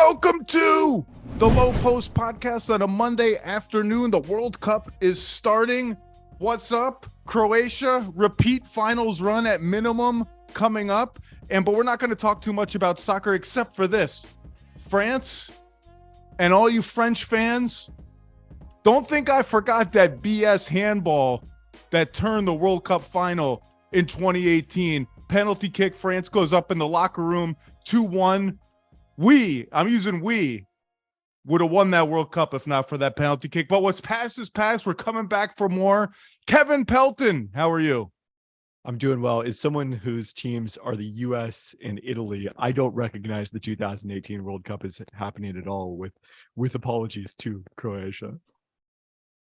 Welcome to the Lowe Post podcast on a Monday afternoon. The World Cup is starting. What's up? Croatia, repeat finals run at minimum coming up. But we're not going to talk too much about soccer except for this. France and all you French fans, don't think I forgot that BS handball that turned the World Cup final in 2018. Penalty kick, France goes up in the locker room, 2-1. We would have won that World Cup if not for that penalty kick. But what's past is past. We're coming back for more. Kevin Pelton, how are you? I'm doing well. As someone whose teams are the U.S. and Italy, I don't recognize the 2018 World Cup as happening at all, with apologies to Croatia.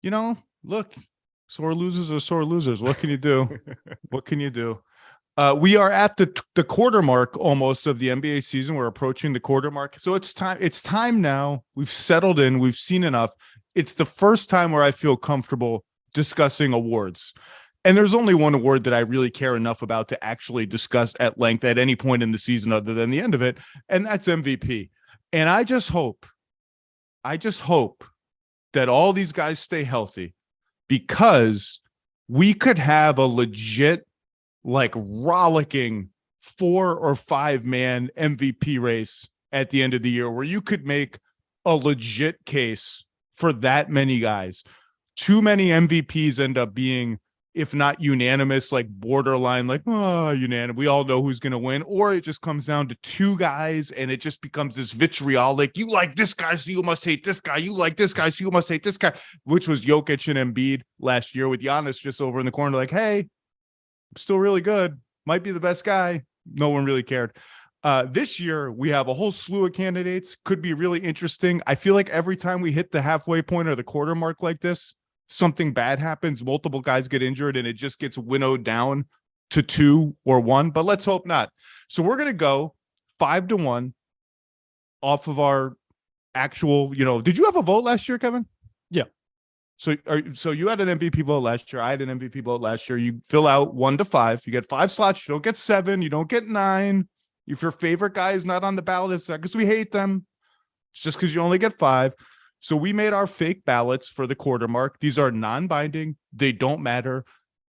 You know, look, sore losers are sore losers. What can you do? What can you do? We are at the quarter mark almost of the NBA season. We're approaching the quarter mark. So it's time. It's time now. We've settled in. We've seen enough. It's the first time where I feel comfortable discussing awards. And there's only one award that I really care enough about to actually discuss at length at any point in the season other than the end of it. And that's MVP. And I just hope that all these guys stay healthy, because we could have a legit, like, rollicking 4 or 5 man MVP race at the end of the year where you could make a legit case for that many guys. Too many MVPs end up being, if not unanimous, like borderline, like, oh, unanimous. We all know who's going to win. Or it just comes down to 2 guys and it just becomes this vitriolic. You like this guy, so you must hate this guy. You like this guy, so you must hate this guy, which was Jokic and Embiid last year, with Giannis just over in the corner like, hey, still really good, might be the best guy. No one really cared. This year we have a whole slew of candidates. Could be really interesting. I feel like every time we hit the halfway point or the quarter mark like this, something bad happens. Multiple guys get injured and it just gets winnowed down to 2 or 1, but let's hope not. So we're going to go 5-1 off of our actual, did you have a vote last year, Kevin? Yeah. So you had an MVP vote last year. I had an MVP vote last year. You fill out 1 to 5. You get 5 slots. You don't get 7. You don't get 9. If your favorite guy is not on the ballot, it's because we hate them. It's just because you only get 5. So we made our fake ballots for the quarter mark. These are non-binding. They don't matter.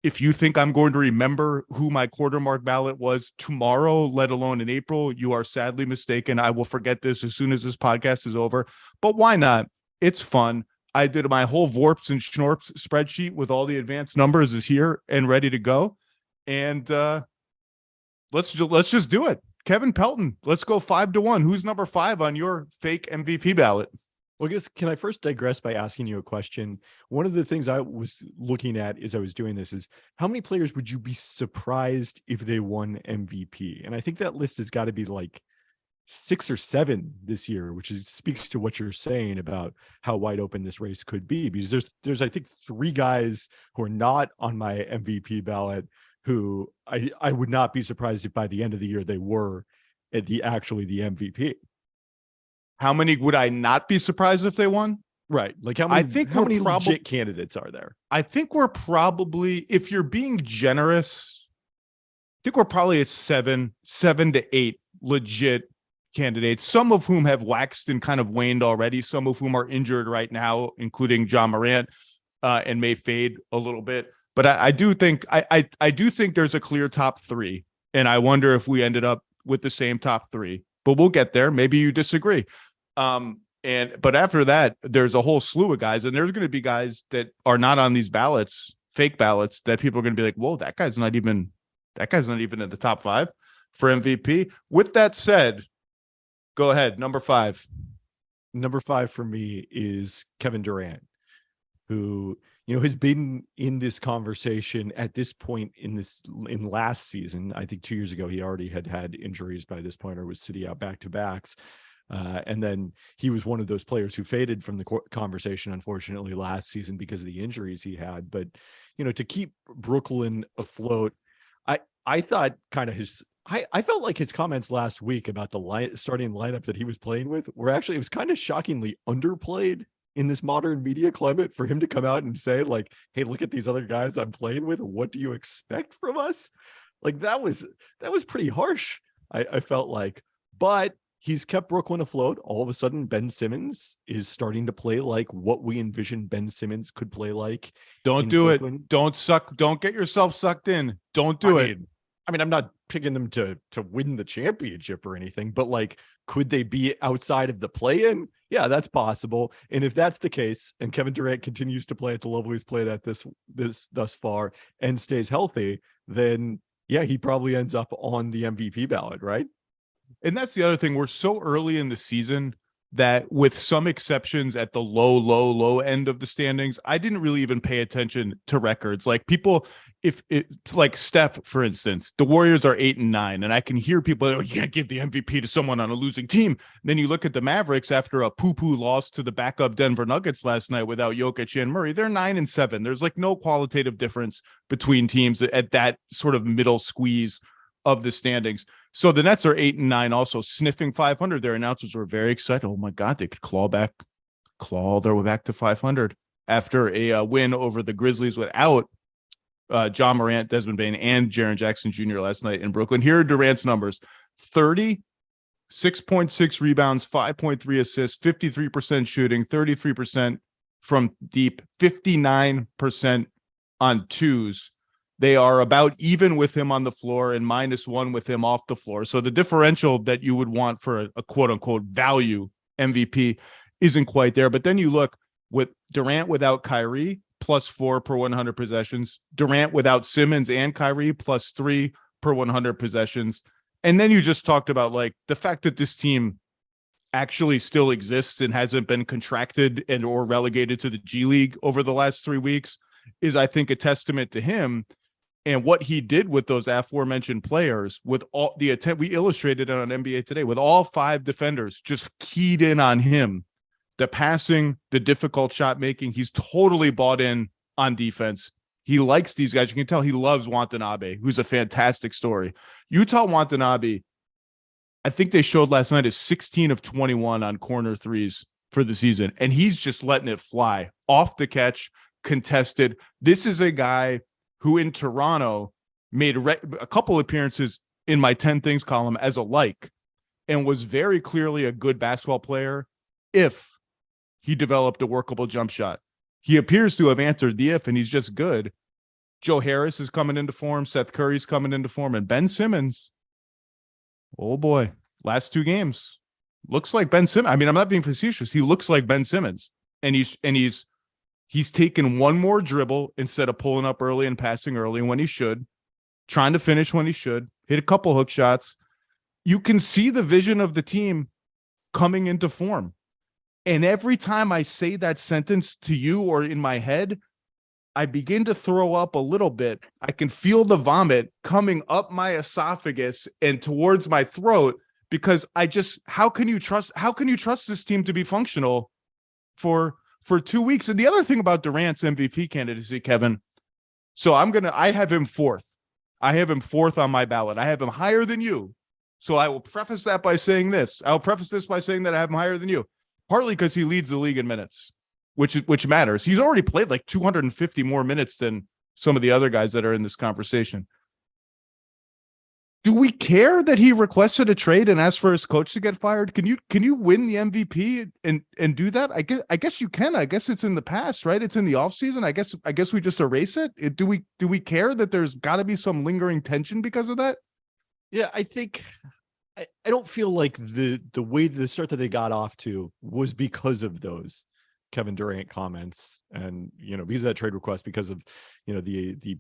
If you think I'm going to remember who my quarter mark ballot was tomorrow, let alone in April, you are sadly mistaken. I will forget this as soon as this podcast is over. But why not? It's fun. I did my whole Vorps and Schnorps spreadsheet with all the advanced numbers is here and ready to go. And let's just do it. Kevin Pelton, let's go 5-1. Who's number 5 on your fake MVP ballot? Well, I guess, can I first digress by asking you a question? One of the things I was looking at as I was doing this is, how many players would you be surprised if they won MVP? And I think that list has got to be like 6 or 7 this year, which speaks to what you're saying about how wide open this race could be, because there's I think 3 guys who are not on my MVP ballot who I would not be surprised if by the end of the year they were actually the MVP. How many would I not be surprised if they won? Right. Like how many legit candidates are there? I think we're probably, if you're being generous, I think we're probably at 7 to 8 legit candidates, some of whom have waxed and kind of waned already, some of whom are injured right now, including John Morant, and may fade a little bit. But I do think I do think there's a clear top 3, and I wonder if we ended up with the same top 3. But we'll get there. Maybe you disagree. But after that, there's a whole slew of guys, and there's going to be guys that are not on these ballots, fake ballots, that people are going to be like, whoa, that guy's not even in the top 5 for MVP. With that said, go ahead. Number 5. Number 5 for me is Kevin Durant, who, has been in this conversation at this point in last season. I think 2 years ago, he already had injuries by this point, or was sitting out back-to-backs. And then he was one of those players who faded from the conversation, unfortunately, last season because of the injuries he had. But, to keep Brooklyn afloat, I thought kind of I felt like his comments last week about the starting lineup that he was playing with were actually, it was kind of shockingly underplayed in this modern media climate for him to come out and say, like, hey, look at these other guys I'm playing with. What do you expect from us? Like, that was pretty harsh, I felt like. But he's kept Brooklyn afloat. All of a sudden, Ben Simmons is starting to play like what we envisioned Ben Simmons could play like. Don't do Brooklyn. It. Don't get yourself sucked in. Don't do it. I mean, I'm not picking them to win the championship or anything, but like, could they be outside of the play-in? Yeah, that's possible. And if that's the case, and Kevin Durant continues to play at the level he's played at this thus far and stays healthy, then yeah, he probably ends up on the MVP ballot, right? And that's the other thing. We're so early in the season that, with some exceptions at the low end of the standings, I didn't really even pay attention to records. Like people, if it's like Steph, for instance, the Warriors are 8-9, and I can hear people, oh, you can't give the MVP to someone on a losing team. And then you look at the Mavericks after a poo-poo loss to the backup Denver Nuggets last night without Jokic and Murray. They're 9-7. There's like no qualitative difference between teams at that sort of middle squeeze of the standings. So the Nets are 8-9, also sniffing 500. Their announcers were very excited. Oh my God, they could claw their way back to 500 after a win over the Grizzlies without John Morant, Desmond Bane, and Jaren Jackson Jr. last night in Brooklyn. Here are Durant's numbers: 30, 6.6 rebounds, 5.3 assists, 53% shooting, 33% from deep, 59% on twos. They are about even with him on the floor and -1 with him off the floor. So the differential that you would want for a quote unquote value MVP isn't quite there. But then you look with Durant without Kyrie, +4 per 100 possessions. Durant without Simmons and Kyrie, +3 per 100 possessions. And then you just talked about like the fact that this team actually still exists and hasn't been contracted and or relegated to the G League over the last 3 weeks is, I think, a testament to him. And what he did with those aforementioned players, with all the attempt, we illustrated it on NBA Today, with all 5 defenders just keyed in on him, the passing, the difficult shot making. He's totally bought in on defense. He likes these guys. You can tell he loves Watanabe, who's a fantastic story. Utah Watanabe, I think they showed last night, is 16 of 21 on corner threes for the season. And he's just letting it fly off the catch, contested. This is a guy who in Toronto made a couple appearances in my 10 things column as a like, and was very clearly a good basketball player if he developed a workable jump shot. He appears to have answered the if, and he's just good. Joe Harris is coming into form. Seth Curry's coming into form. And Ben Simmons, oh boy, last 2 games, looks like Ben Simmons. I mean, I'm not being facetious. He looks like Ben Simmons. And he's taken one more dribble instead of pulling up early and passing early when he should, trying to finish when he should, hit a couple hook shots. You can see the vision of the team coming into form. And every time I say that sentence to you or in my head, I begin to throw up a little bit. I can feel the vomit coming up my esophagus and towards my throat, because how can you trust this team to be functional for 2 weeks? And the other thing about Durant's MVP candidacy, Kevin, so I have him 4th. I have him 4th on my ballot. I have him higher than you. So I will preface that by saying this. I'll preface this by saying that I have him higher than you, partly because he leads the league in minutes, which matters. He's already played like 250 more minutes than some of the other guys that are in this conversation. Do we care that he requested a trade and asked for his coach to get fired? Can you win the MVP and do that? I guess you can. I guess it's in the past, right? It's in the offseason. I guess we just erase it. Do we care that there's got to be some lingering tension because of that? Yeah, I think I don't feel like the way the start that they got off to was because of those Kevin Durant comments, and because of that trade request, because of the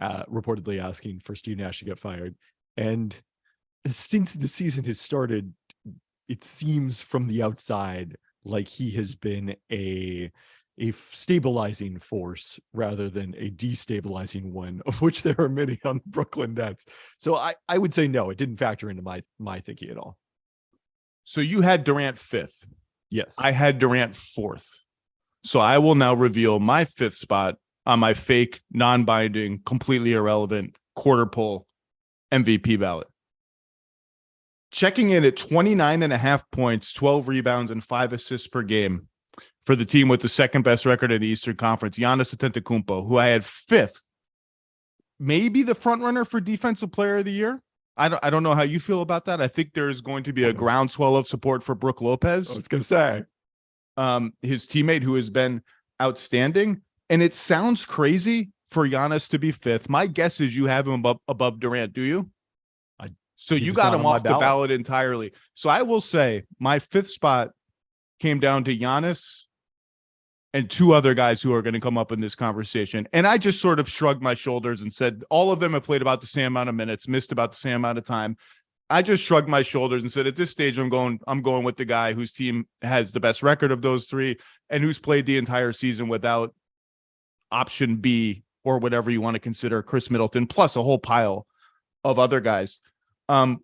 reportedly asking for Steve Nash to get fired. And since the season has started, it seems from the outside like he has been a stabilizing force rather than a destabilizing one, of which there are many on the Brooklyn Nets. So I would say no, it didn't factor into my thinking at all. So you had Durant 5th. Yes. I had Durant 4th. So I will now reveal my 5th spot on my fake, non-binding, completely irrelevant quarter poll MVP ballot. Checking in at 29.5 points, 12 rebounds, and 5 assists per game for the team with the second best record in the Eastern Conference, Giannis Antetokounmpo, who I had 5th, maybe the front runner for Defensive Player of the Year. I don't know how you feel about that. I think there's going to be a groundswell of support for Brook Lopez. I was going to say, his teammate who has been outstanding. And it sounds crazy for Giannis to be fifth. My guess is you have him above Durant. Do you? So you got him off the ballot entirely. So I will say my fifth spot came down to Giannis and two other guys who are going to come up in this conversation. And I just sort of shrugged my shoulders and said, all of them have played about the same amount of minutes, missed about the same amount of time. I just shrugged my shoulders and said, at this stage, I'm going with the guy whose team has the best record of those three and who's played the entire season without option B or whatever you want to consider Chris Middleton, plus a whole pile of other guys.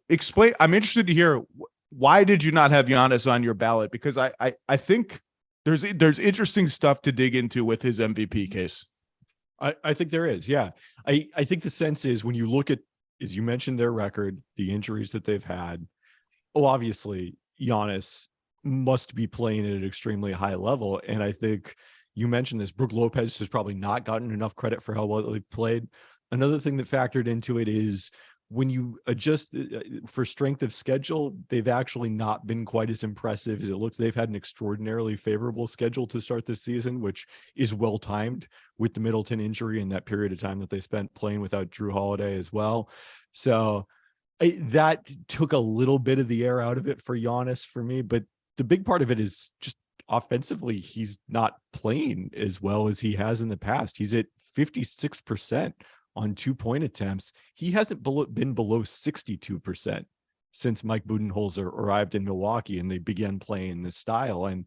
Explain. I'm interested to hear, why did you not have Giannis on your ballot? Because I think there's interesting stuff to dig into with his MVP case. I think there is. Yeah. I think the sense is when you look at, as you mentioned, their record, the injuries that they've had, obviously Giannis must be playing at an extremely high level. And I think you mentioned this, Brook Lopez has probably not gotten enough credit for how well they played. Another thing that factored into it is when you adjust for strength of schedule, they've actually not been quite as impressive as it looks. They've had an extraordinarily favorable schedule to start this season, which is well timed with the Middleton injury and that period of time that they spent playing without Drew Holiday as well. So that took a little bit of the air out of it for Giannis for me. But the big part of it is just offensively, he's not playing as well as he has in the past. He's at 56% on 2-point attempts. He hasn't been below 62% since Mike Budenholzer arrived in Milwaukee and they began playing this style. And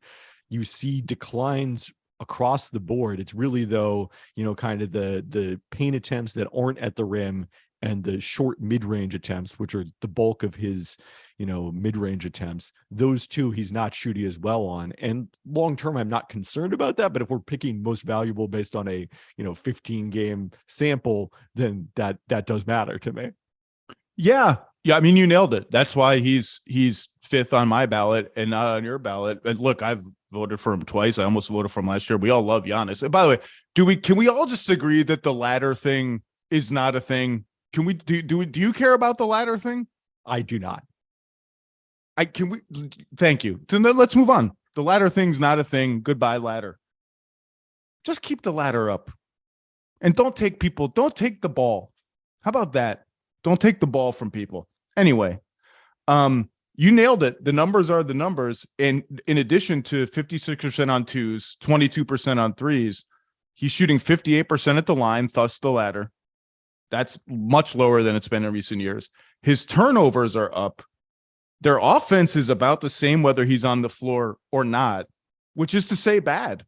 you see declines across the board. It's really, though, kind of the paint attempts that aren't at the rim and the short mid-range attempts, which are the bulk of his, mid-range attempts. Those two he's not shooting as well on. And long-term, I'm not concerned about that. But if we're picking most valuable based on a, 15-game sample, then that does matter to me. Yeah. I mean, you nailed it. That's why he's fifth on my ballot and not on your ballot. And look, I've voted for him twice. I almost voted for him last year. We all love Giannis. And by the way, can we all just agree that the ladder thing is not a thing? Can we do you care about the ladder thing? I do not. Thank you. So let's move on. The ladder thing's not a thing. Goodbye, ladder. Just keep the ladder up. And don't take the ball. How about that? Don't take the ball from people. Anyway, you nailed it. The numbers are the numbers. And in addition to 56% on twos, 22% on threes, he's shooting 58% at the line, thus the ladder. That's much lower than it's been in recent years. His turnovers are up. Their offense is about the same whether he's on the floor or not, which is to say bad.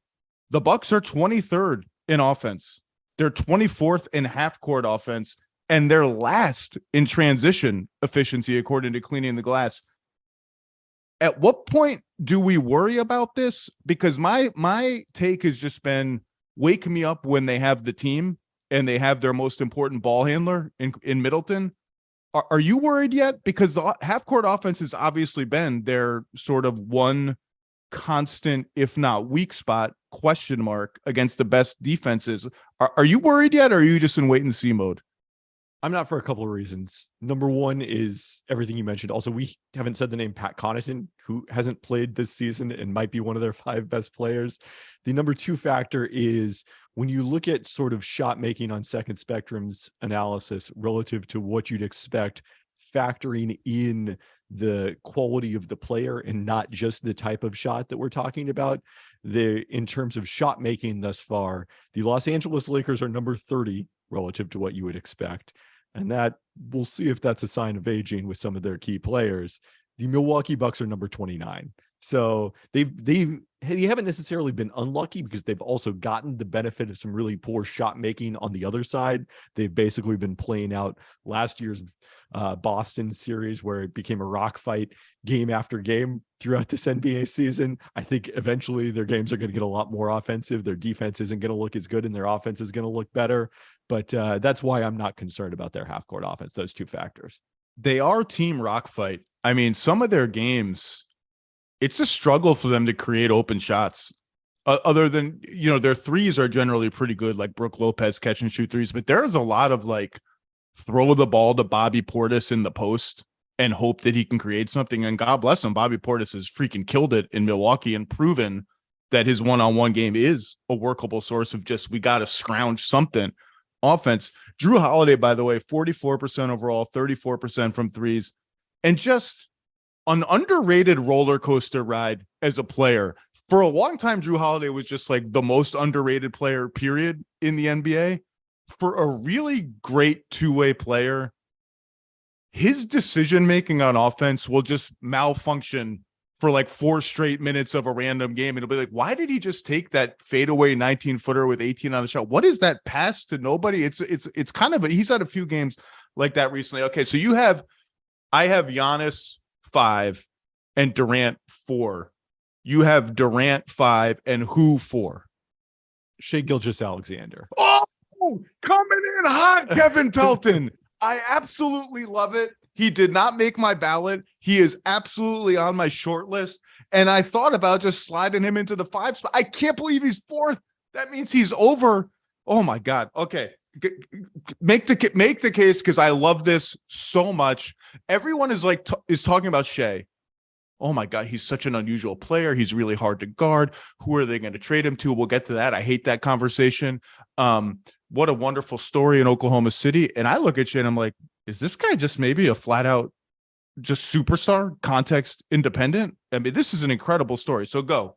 The Bucks are 23rd in offense. They're 24th in half-court offense, and they're last in transition efficiency, according to Cleaning the Glass. At what point do we worry about this? Because my take has just been, wake me up when they have the team and they have their most important ball handler in Middleton. Are you worried yet? Because the half-court offense has obviously been their sort of one constant, if not weak spot, question mark against the best defenses. Are you worried yet, or are you just in wait-and-see mode? I'm not, for a couple of reasons. Number one is everything you mentioned. Also, we haven't said the name Pat Connaughton, who hasn't played this season and might be one of their 5 best players. The number 2 factor is when you look at sort of shot making on Second Spectrum's analysis relative to what you'd expect, factoring in the quality of the player and not just the type of shot that we're talking about. In terms of shot making thus far, the Los Angeles Lakers are number 30 relative to what you would expect. And that, we'll see if that's a sign of aging with some of their key players. The Milwaukee Bucks are number 29. So they haven't necessarily been unlucky because they've also gotten the benefit of some really poor shot making on the other side. They've basically been playing out last year's Boston series where it became a rock fight game after game throughout this NBA season. I think eventually their games are going to get a lot more offensive. Their defense isn't going to look as good and their offense is going to look better. But that's why I'm not concerned about their half-court offense, those 2 factors. They are team rock fight. I mean, some of their games, it's a struggle for them to create open shots. Other than, their threes are generally pretty good, like Brook Lopez catch and shoot threes, but there's a lot of like throw the ball to Bobby Portis in the post and hope that he can create something. And God bless him, Bobby Portis has freaking killed it in Milwaukee and proven that his one-on-one game is a workable source of just, we got to scrounge something offense. Drew Holiday, by the way, 44% overall, 34% from threes, and just an underrated roller coaster ride as a player. For a long time, Drew Holiday was just like the most underrated player, period, in the NBA. For a really great two-way player, his decision-making on offense will just malfunction for like 4 straight minutes of a random game. It'll be like, why did he just take that fadeaway 19-footer with 18 on the shot? What is that pass to nobody? It's kind of he's had a few games like that recently. Okay, so I have Giannis 5 and Durant 4. You have Durant 5 and who 4? Shai Gilgeous-Alexander. Oh, coming in hot, Kevin Pelton. I absolutely love it. He did not make my ballot. He is absolutely on my short list. And I thought about just sliding him into the 5 spot. I can't believe he's 4th. That means he's over. Oh my God. Okay. Make the case, because I love this so much. Everyone is like is talking about Shai. Oh my God, he's such an unusual player. He's really hard to guard. Who are they going to trade him to? We'll get to that. I hate that conversation. What a wonderful story in Oklahoma City. And I look at Shai and I'm like, is this guy just maybe a flat out just superstar, context independent? I mean, this is an incredible story. So go.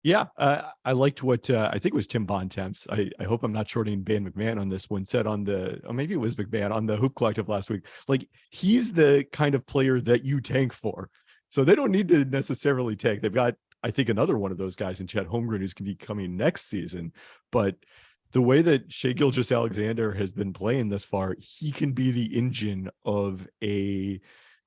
Yeah, I liked what I think it was Tim Bontemps. I hope I'm not shorting Ben McMahon on this one. Said on or maybe it was McMahon on the Hoop Collective last week. Like, he's the kind of player that you tank for. So they don't need to necessarily tank. They've got, I think, another one of those guys in Chet Holmgren who's going to be coming next season. But the way that Shai Gilgeous-Alexander has been playing thus far, he can be the engine of a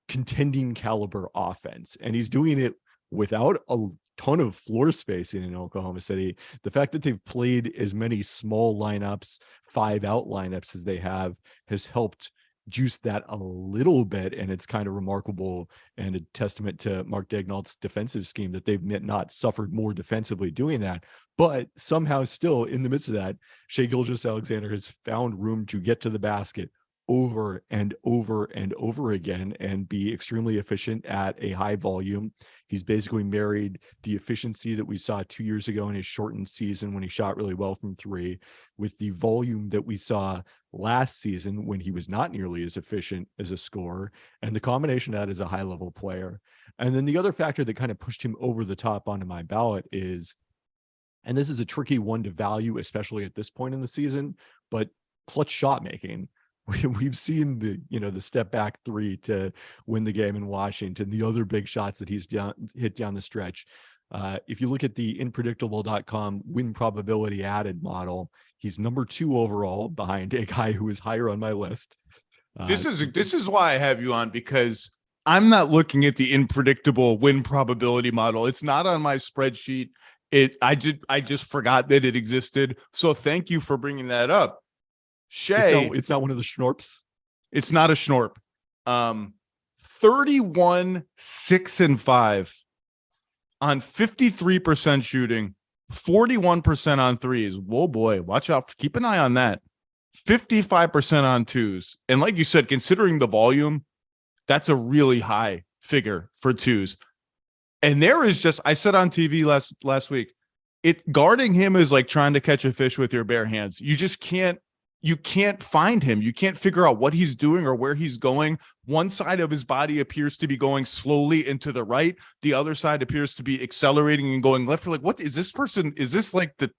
contending caliber offense, and he's doing it without a ton of floor spacing in Oklahoma City. The fact that they've played as many small lineups, 5-out lineups as they have, has helped juice that a little bit. And it's kind of remarkable and a testament to Mark Daignault's defensive scheme that they've not suffered more defensively doing that. But somehow still in the midst of that, Shai Gilgeous-Alexander has found room to get to the basket over and over and over again and be extremely efficient at a high volume. He's basically married the efficiency that we saw 2 years ago in his shortened season when he shot really well from 3 with the volume that we saw last season when he was not nearly as efficient as a scorer. And the combination of that is a high level player. And then the other factor that kind of pushed him over the top onto my ballot is, and this is a tricky one to value, especially at this point in the season, but clutch shot making. We've seen the step back 3 to win the game in Washington, the other big shots that he's hit down the stretch. If you look at the inpredictable.com win probability added model, he's number 2 overall behind a guy who is higher on my list. This is why I have you on, because I'm not looking at the unpredictable win probability model. It's not on my spreadsheet. I just forgot that it existed. So thank you for bringing that up. Shai, it's not one of the schnorps. It's not a schnorp. 31, 6 and 5 on 53% shooting, 41% on threes. Whoa, boy, watch out. Keep an eye on that. 55% on 2s. And like you said, considering the volume, that's a really high figure for 2s. And there is just, I said on TV last week, guarding him is like trying to catch a fish with your bare hands. You just can't find him. You can't figure out what he's doing or where he's going. One side of his body appears to be going slowly and to the right. The other side appears to be accelerating and going left. You're like, what is this person? Is this like the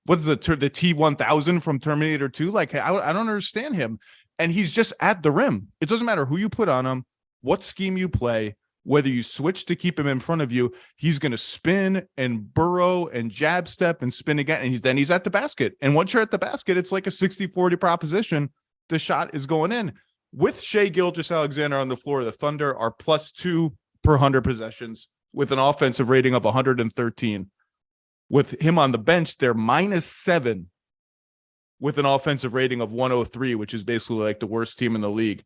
what is the T-1000 from Terminator 2? Like, I don't understand him. And he's just at the rim. It doesn't matter who you put on him, what scheme you play, whether you switch to keep him in front of you, he's going to spin and burrow and jab step and spin again. And he's at the basket. And once you're at the basket, it's like a 60-40 proposition. The shot is going in. With Shai Gilgeous-Alexander on the floor, the Thunder are +2 per 100 possessions with an offensive rating of 113. With him on the bench, they're -7 with an offensive rating of 103, which is basically like the worst team in the league.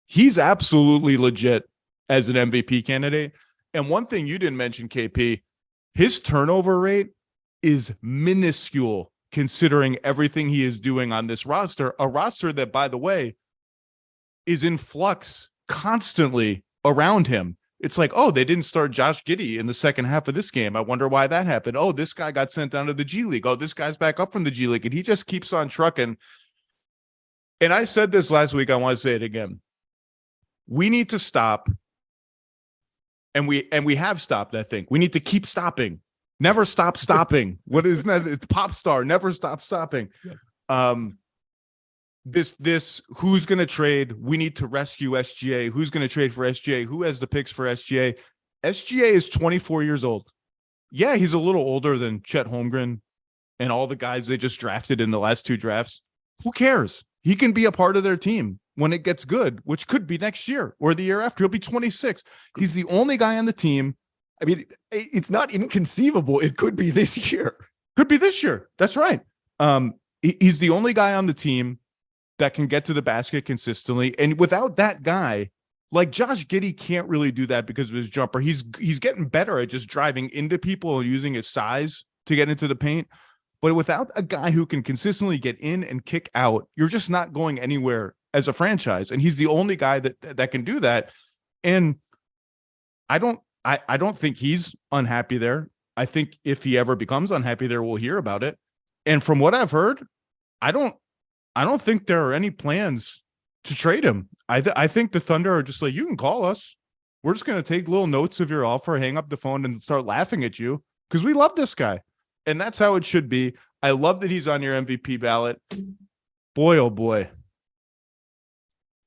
He's absolutely legit as an MVP candidate. And one thing you didn't mention, KP, his turnover rate is minuscule considering everything he is doing on this roster, a roster that, by the way, is in flux constantly around him. It's like, oh, they didn't start Josh Giddey in the second half of this game. I wonder why that happened. Oh, this guy got sent down to the G League. Oh, this guy's back up from the G League. And he just keeps on trucking. And I said this last week. I want to say it again. We need to stop. And we have stopped, I think. We need to keep stopping. Never stop stopping. What is that? It's pop star. Never stop stopping. Yes. This who's going to trade? We need to rescue SGA. Who's going to trade for SGA? Who has the picks for SGA? SGA is 24 years old. Yeah, he's a little older than Chet Holmgren and all the guys they just drafted in the last 2 drafts. Who cares? He can be a part of their team when it gets good, which could be next year or the year after. He'll be 26. He's the only guy on the team. I mean, it's not inconceivable. It could be this year. Could be this year. That's right. He's the only guy on the team that can get to the basket consistently. And without that guy, like Josh Giddey can't really do that because of his jumper. He's getting better at just driving into people and using his size to get into the paint. But without a guy who can consistently get in and kick out, you're just not going anywhere as a franchise. And he's the only guy that can do that. And I don't think he's unhappy there. I think if he ever becomes unhappy there, we'll hear about it. And from what I've heard, I don't think there are any plans to trade him. I think the Thunder are just like, you can call us. We're just going to take little notes of your offer, hang up the phone, and start laughing at you because we love this guy. And that's how it should be. I love that he's on your MVP ballot. Boy, oh boy.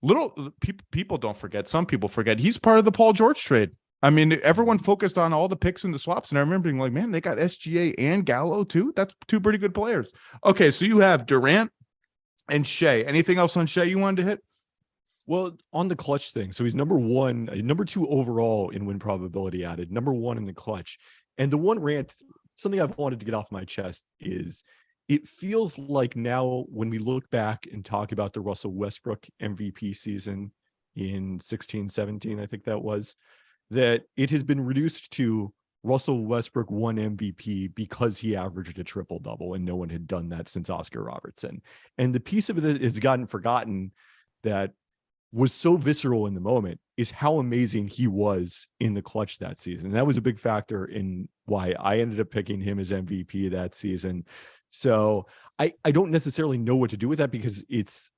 Little people don't forget. Some people forget. He's part of the Paul George trade. I mean, everyone focused on all the picks and the swaps, and I remember being like, man, they got SGA and Gallo too. That's 2 pretty good players. Okay, so you have Durant and Shea. Anything else on Shea you wanted to hit? Well, on the clutch thing. So he's number 2 overall in win probability added, number 1 in the clutch. And the one rant, something I've wanted to get off my chest is it feels like now when we look back and talk about the Russell Westbrook MVP season in 16-17, I think that was, that it has been reduced to Russell Westbrook won MVP because he averaged a triple-double, and no one had done that since Oscar Robertson. And the piece of it that has gotten forgotten that was so visceral in the moment is how amazing he was in the clutch that season. And that was a big factor in why I ended up picking him as MVP that season. So I don't necessarily know what to do with that because it's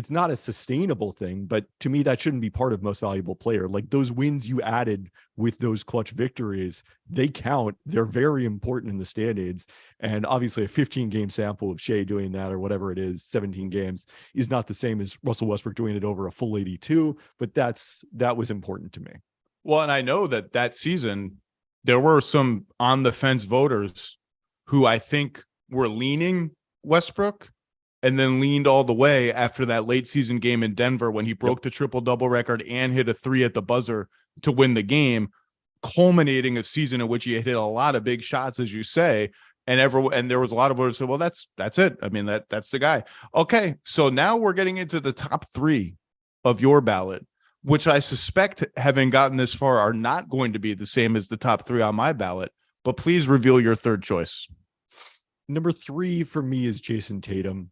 not a sustainable thing, but to me, that shouldn't be part of most valuable player. Like those wins you added with those clutch victories, they count. They're very important in the standings. And obviously a 15-game sample of Shea doing that or whatever it is, 17 games is not the same as Russell Westbrook doing it over a full 82, but that was important to me. Well, and I know that season, there were some on the fence voters who I think were leaning Westbrook and then leaned all the way after that late season game in Denver when he broke the triple-double record and hit a 3 at the buzzer to win the game, culminating a season in which he hit a lot of big shots, as you say. And there was a lot of voters who said, well, that's it. I mean, that's the guy. Okay, so now we're getting into the top 3 of your ballot, which I suspect, having gotten this far, are not going to be the same as the top 3 on my ballot. But please reveal your third choice. Number 3 for me is Jayson Tatum.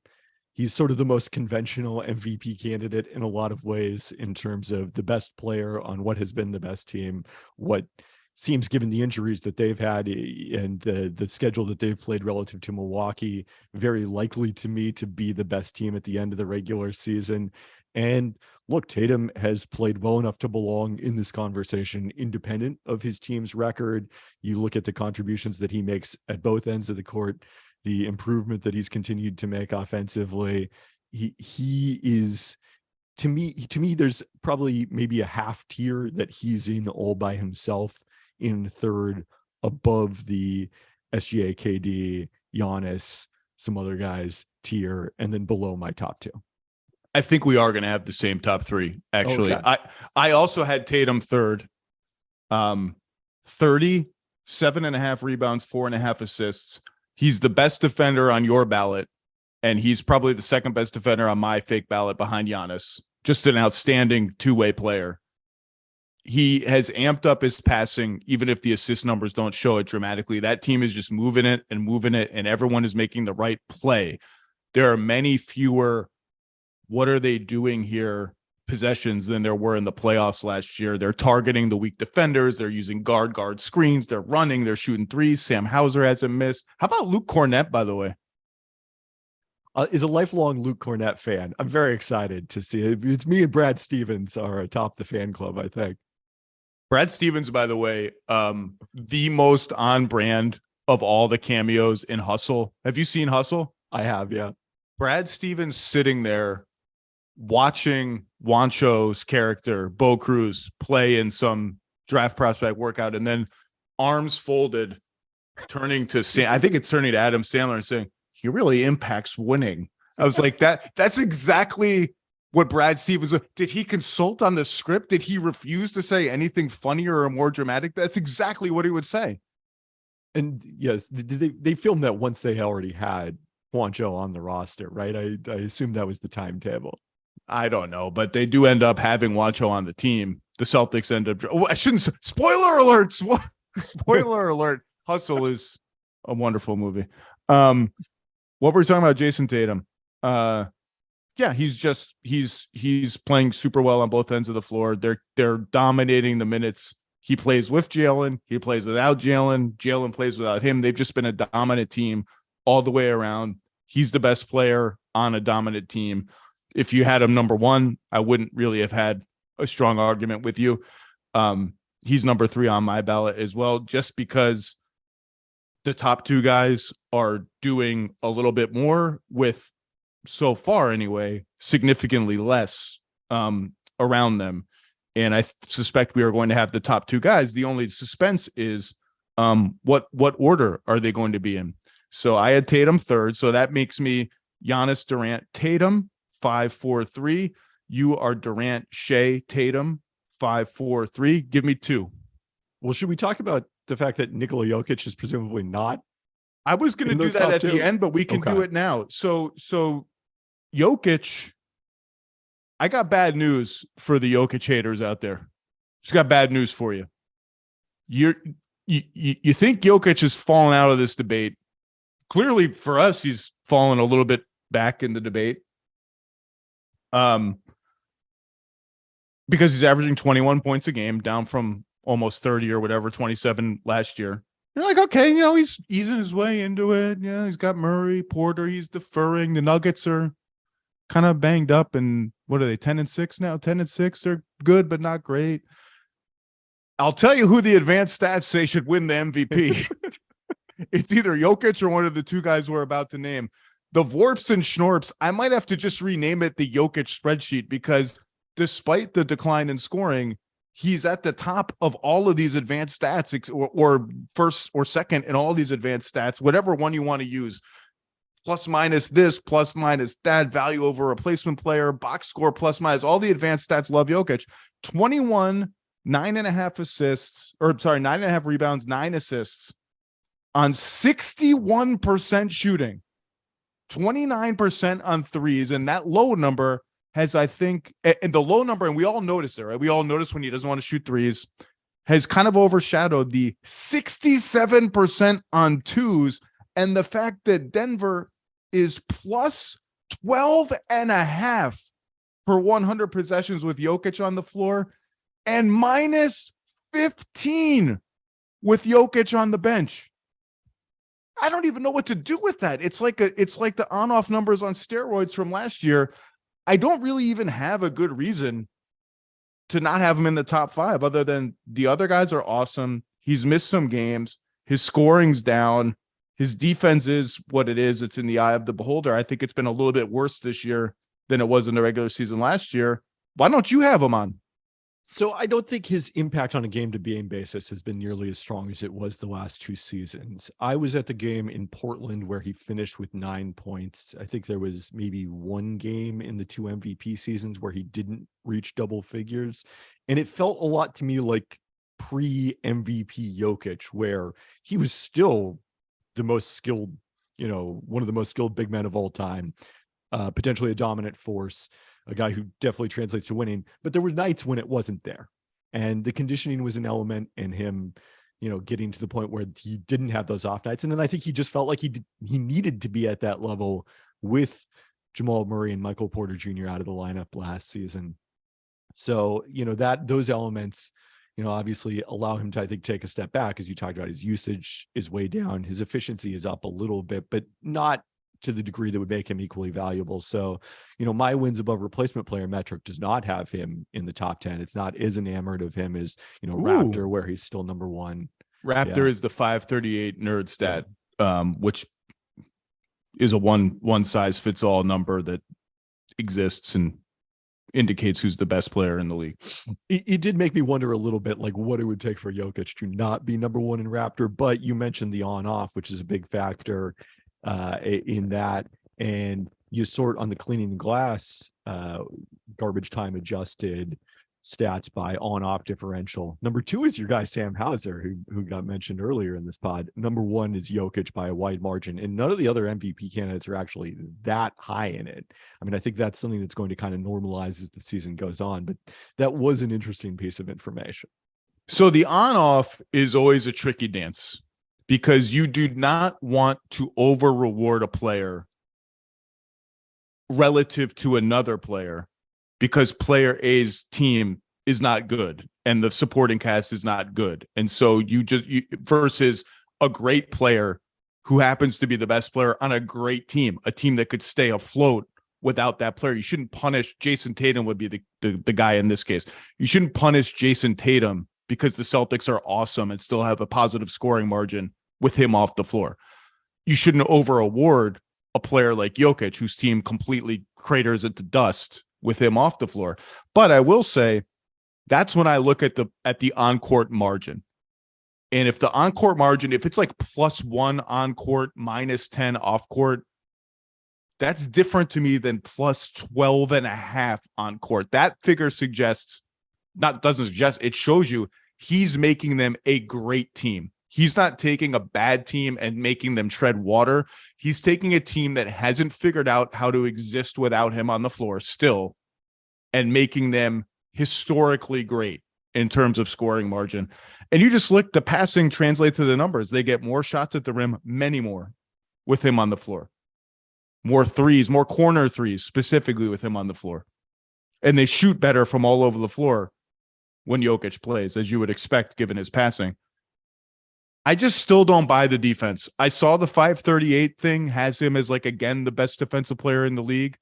He's sort of the most conventional MVP candidate in a lot of ways in terms of the best player on what has been the best team, what seems, given the injuries that they've had and the schedule that they've played relative to Milwaukee, very likely to me to be the best team at the end of the regular season. And look, Tatum has played well enough to belong in this conversation, independent of his team's record. You look at the contributions that he makes at both ends of the court, the improvement that he's continued to make offensively. He is, to me, there's probably maybe a half tier that he's in all by himself in third, above the SGA, KD, Giannis, some other guys tier, and then below my top 2. I think we are going to have the same top 3, actually. Okay. I also had Tatum third. 30, 7.5 rebounds, 4.5 assists. He's the best defender on your ballot, and he's probably the second best defender on my fake ballot behind Giannis. Just an outstanding two-way player. he has amped up his passing, even if the assist numbers don't show it dramatically. That team is just moving it, and everyone is making the right play. There are many fewer what are they doing here possessions than there were in the playoffs last year. They're targeting the weak defenders. They're using guard screens. They're running. They're shooting threes. Sam Hauser hasn't missed. How about Luke Cornett, by the way? Is a lifelong Luke Cornett fan. I'm very excited to see it. It's me and Brad Stevens are atop the fan club, I think. Brad Stevens, by the way, the most on brand of all the cameos in Hustle. Have you seen Hustle? I have, yeah. Brad Stevens sitting there watching Juancho's character, Bo Cruz, play in some draft prospect workout, and then arms folded, turning to I think it's turning to Adam Sandler and saying, he really impacts winning. I was like, that's exactly what Brad Stevens, did he consult on the script? Did he refuse to say anything funnier or more dramatic? That's exactly what he would say. And yes, they filmed that once they already had Juancho on the roster, right? I assume that was the timetable. I don't know, but they do end up having Juancho on the team. The Celtics end up, I shouldn't, spoiler alert, spoiler alert. Hustle is a wonderful movie. What were we talking about? Jayson Tatum. Yeah, he's playing super well on both ends of the floor. They're dominating the minutes. He plays with Jalen. He plays without Jalen. Jalen plays without him. They've just been a dominant team all the way around. He's the best player on a dominant team. If you had him number one, I wouldn't really have had a strong argument with you. He's number 3 on my ballot as well, just because the top 2 guys are doing a little bit more with, so far anyway, significantly less around them. And I suspect we are going to have the top 2 guys. The only suspense is what order are they going to be in? So I had Tatum 3rd. So that makes me Giannis, Durant, Tatum, 5, 4, 3. You are Durant, Shea, Tatum, 5, 4, 3. Give me 2. Well, should we talk about the fact that Nikola Jokic is presumably not? I was going to do that at the end, but we can do it now. So Jokic, I got bad news for the Jokic haters out there. Just got bad news for you. You think Jokic has fallen out of this debate. Clearly for us, he's fallen a little bit back in the debate. Because he's averaging 21 points a game, down from almost 30 or whatever, 27 last year. You're like, okay, he's easing his way into it. Yeah, he's got Murray, Porter, he's deferring. The Nuggets are kind of banged up, and what are they, 10-6 now? 10-6. They're good, but not great. I'll tell you who the advanced stats say should win the MVP. It's either Jokic or one of the 2 guys we're about to name. The Vorps and Schnorps, I might have to just rename it the Jokic spreadsheet, because despite the decline in scoring, he's at the top of all of these advanced stats, or first or second in all these advanced stats, whatever one you want to use. Plus minus this, plus minus that, value over replacement player, box score, plus minus, all the advanced stats love Jokic. 21, 9.5 assists, or sorry, 9.5 rebounds, 9 assists on 61% shooting, 29% on threes. And that low number has, I think, and the low number, and we all notice it, right? We all notice when he doesn't want to shoot threes, has kind of overshadowed the 67% on twos, and the fact that Denver is plus 12.5 per 100 possessions with Jokic on the floor, and minus 15 with Jokic on the bench. I don't even know what to do with that. It's like the on-off numbers on steroids from last year. I don't really even have a good reason to not have him in the top 5, other than the other guys are awesome. He's missed some games. His scoring's down. His defense is what it is. It's in the eye of the beholder. I think it's been a little bit worse this year than it was in the regular season last year. Why don't you have him on? So I don't think his impact on a game-to-game basis has been nearly as strong as it was the last 2 seasons. I was at the game in Portland where he finished with 9 points. I think there was maybe 1 game in the 2 MVP seasons where he didn't reach double figures. And it felt a lot to me like pre-MVP Jokic, where he was still the most skilled, one of the most skilled big men of all time, potentially a dominant force, a guy who definitely translates to winning, but there were nights when it wasn't there. And the conditioning was an element in him, getting to the point where he didn't have those off nights. And then I think he just felt like he needed to be at that level with Jamal Murray and Michael Porter Jr. out of the lineup last season. So, those elements, obviously allow him to, I think, take a step back. As you talked about, his usage is way down. His efficiency is up a little bit, but not to the degree that would make him equally valuable. So, my wins above replacement player metric does not have him in the top 10. It's not as enamored of him as, Raptor, where he's still number one. Raptor is the 538 nerd stat, which is a one size fits all number that exists and indicates who's the best player in the league. It did make me wonder a little bit, like what it would take for Jokic to not be number one in Raptor, but you mentioned the on off, which is a big factor in that. And you sort on the cleaning the glass, garbage time adjusted stats by on off differential. Number two is your guy Sam Hauser, who got mentioned earlier in this pod. Number one is Jokic by a wide margin, and none of the other MVP candidates are actually that high in it. I mean, I think that's something that's going to kind of normalize as the season goes on, but that was an interesting piece of information. So the on off is always a tricky dance, because you do not want to over reward a player relative to another player, because player A's team is not good and the supporting cast is not good. And so you versus a great player who happens to be the best player on a great team, a team that could stay afloat without that player. You shouldn't punish Jayson Tatum would be the guy in this case. You shouldn't punish Jayson Tatum because the Celtics are awesome and still have a positive scoring margin with him off the floor. You shouldn't over award a player like Jokic, whose team completely craters into dust with him off the floor. But I will say that's when I look at the on-court margin. And if the on-court margin, if it's like +1 on-court, -10 off-court, that's different to me than +12.5 on-court. That figure it shows you he's making them a great team. He's not taking a bad team and making them tread water. He's taking a team that hasn't figured out how to exist without him on the floor still and making them historically great in terms of scoring margin. And you just look, the passing translate to the numbers. They get more shots at the rim, many more with him on the floor. More threes, more corner threes, specifically with him on the floor. And they shoot better from all over the floor when Jokic plays, as you would expect given his passing. I just still don't buy the defense. I saw the 538 thing has him as, like, again, the best defensive player in the league.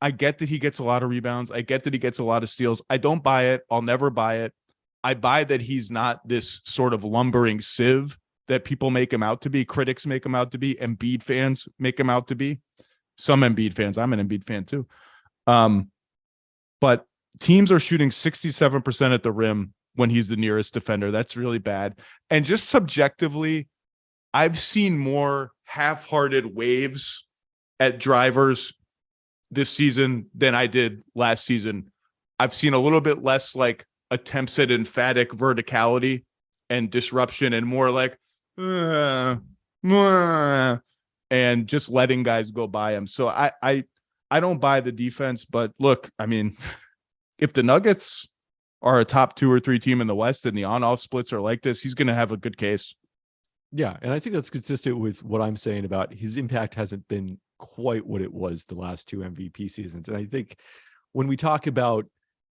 I get that he gets a lot of rebounds. I get that he gets a lot of steals. I don't buy it. I'll never buy it. I buy that he's not this sort of lumbering sieve that people make him out to be. Critics make him out to be. Embiid fans make him out to be. Some Embiid fans. I'm an Embiid fan too. But teams are shooting 67% at the rim when he's the nearest defender. That's really bad. And just subjectively, I've seen more half-hearted waves at drivers this season than I did last season. I've seen a little bit less like attempts at emphatic verticality and disruption and more like and just letting guys go by him. So I don't buy the defense, but look, I mean, if the Nuggets are a top 2 or 3 team in the West and the on-off splits are like this, he's going to have a good case. Yeah, and I think that's consistent with what I'm saying about his impact hasn't been quite what it was the last 2 MVP seasons. And I think when we talk about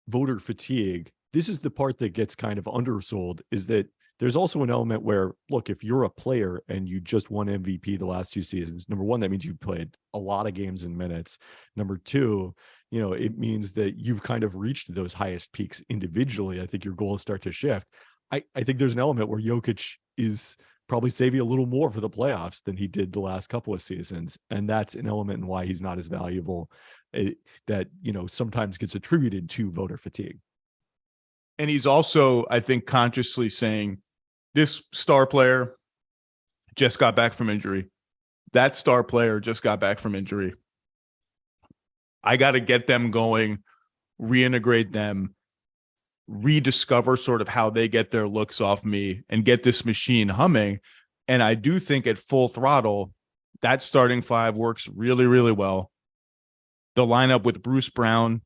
voter fatigue, this is the part that gets kind of undersold, is that there's also an element where, look, if you're a player and you just won MVP the last 2 seasons, number one, that means you played a lot of games in minutes. Number two, it means that you've kind of reached those highest peaks individually. I think your goals start to shift. I think there's an element where Jokic is probably saving a little more for the playoffs than he did the last couple of seasons. And that's an element in why he's not as valuable that, sometimes gets attributed to voter fatigue. And he's also, I think, consciously saying this star player just got back from injury. That star player just got back from injury. I got to get them going, reintegrate them, rediscover sort of how they get their looks off me and get this machine humming. And I do think at full throttle, that starting 5 works really, really well. The lineup with Bruce Brown,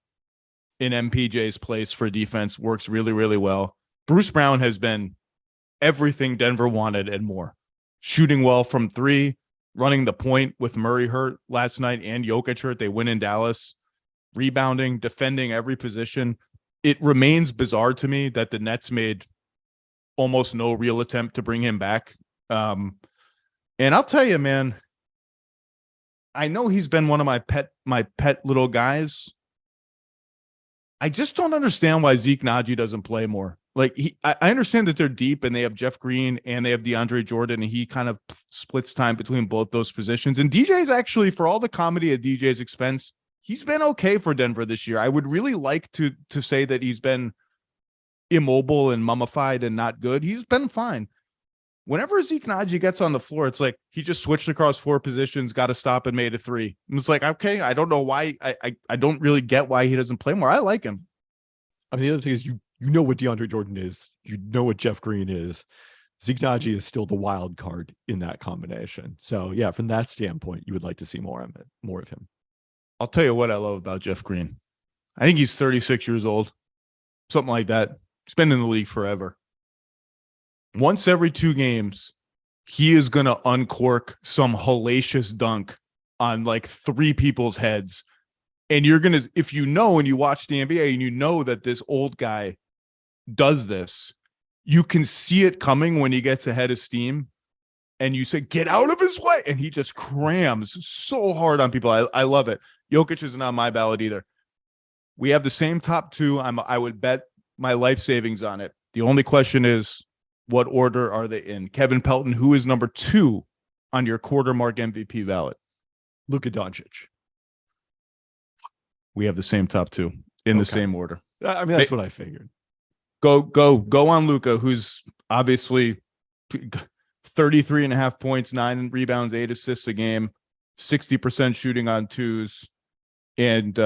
in MPJ's place for defense works really, really well. Bruce Brown has been everything Denver wanted and more. Shooting well from three, running the point with Murray hurt last night and Jokic hurt. They win in Dallas. Rebounding, defending every position. It remains bizarre to me that the Nets made almost no real attempt to bring him back. And I'll tell you, man, I know he's been one of my pet little guys. I just don't understand why Zeke Naji doesn't play more. Like I understand that they're deep and they have Jeff Green and they have DeAndre Jordan, and he kind of splits time between both those positions. And DJ's actually, for all the comedy at DJ's expense, he's been okay for Denver this year. I would really like to say that he's been immobile and mummified and not good. He's been fine. Whenever Zeke Naji gets on the floor, it's like he just switched across four positions, got to stop and made a three. And it's like, okay, I don't know why. I don't really get why he doesn't play more. I like him. I mean, the other thing is you know what DeAndre Jordan is. You know what Jeff Green is. Zeke Naji is still the wild card in that combination. So, yeah, from that standpoint, you would like to see more of him. I'll tell you what I love about Jeff Green. I think he's 36 years old, something like that. He's been in the league forever. Once every 2 games, he is going to uncork some hellacious dunk on like 3 people's heads. And you're going to, if you know and you watch the NBA and you know that this old guy does this, you can see it coming when he gets ahead of steam. And you say, get out of his way. And he just crams so hard on people. I love it. Jokic isn't on my ballot either. We have the same top 2. I would bet my life savings on it. The only question is, what order are they in? Kevin Pelton, who is number 2 on your quarter mark MVP ballot? Luka Doncic. We have the same top 2 in the same order. I mean, that's what I figured. Go on Luka, who's obviously 33.5 points, 9 rebounds, 8 assists a game, 60% shooting on twos. And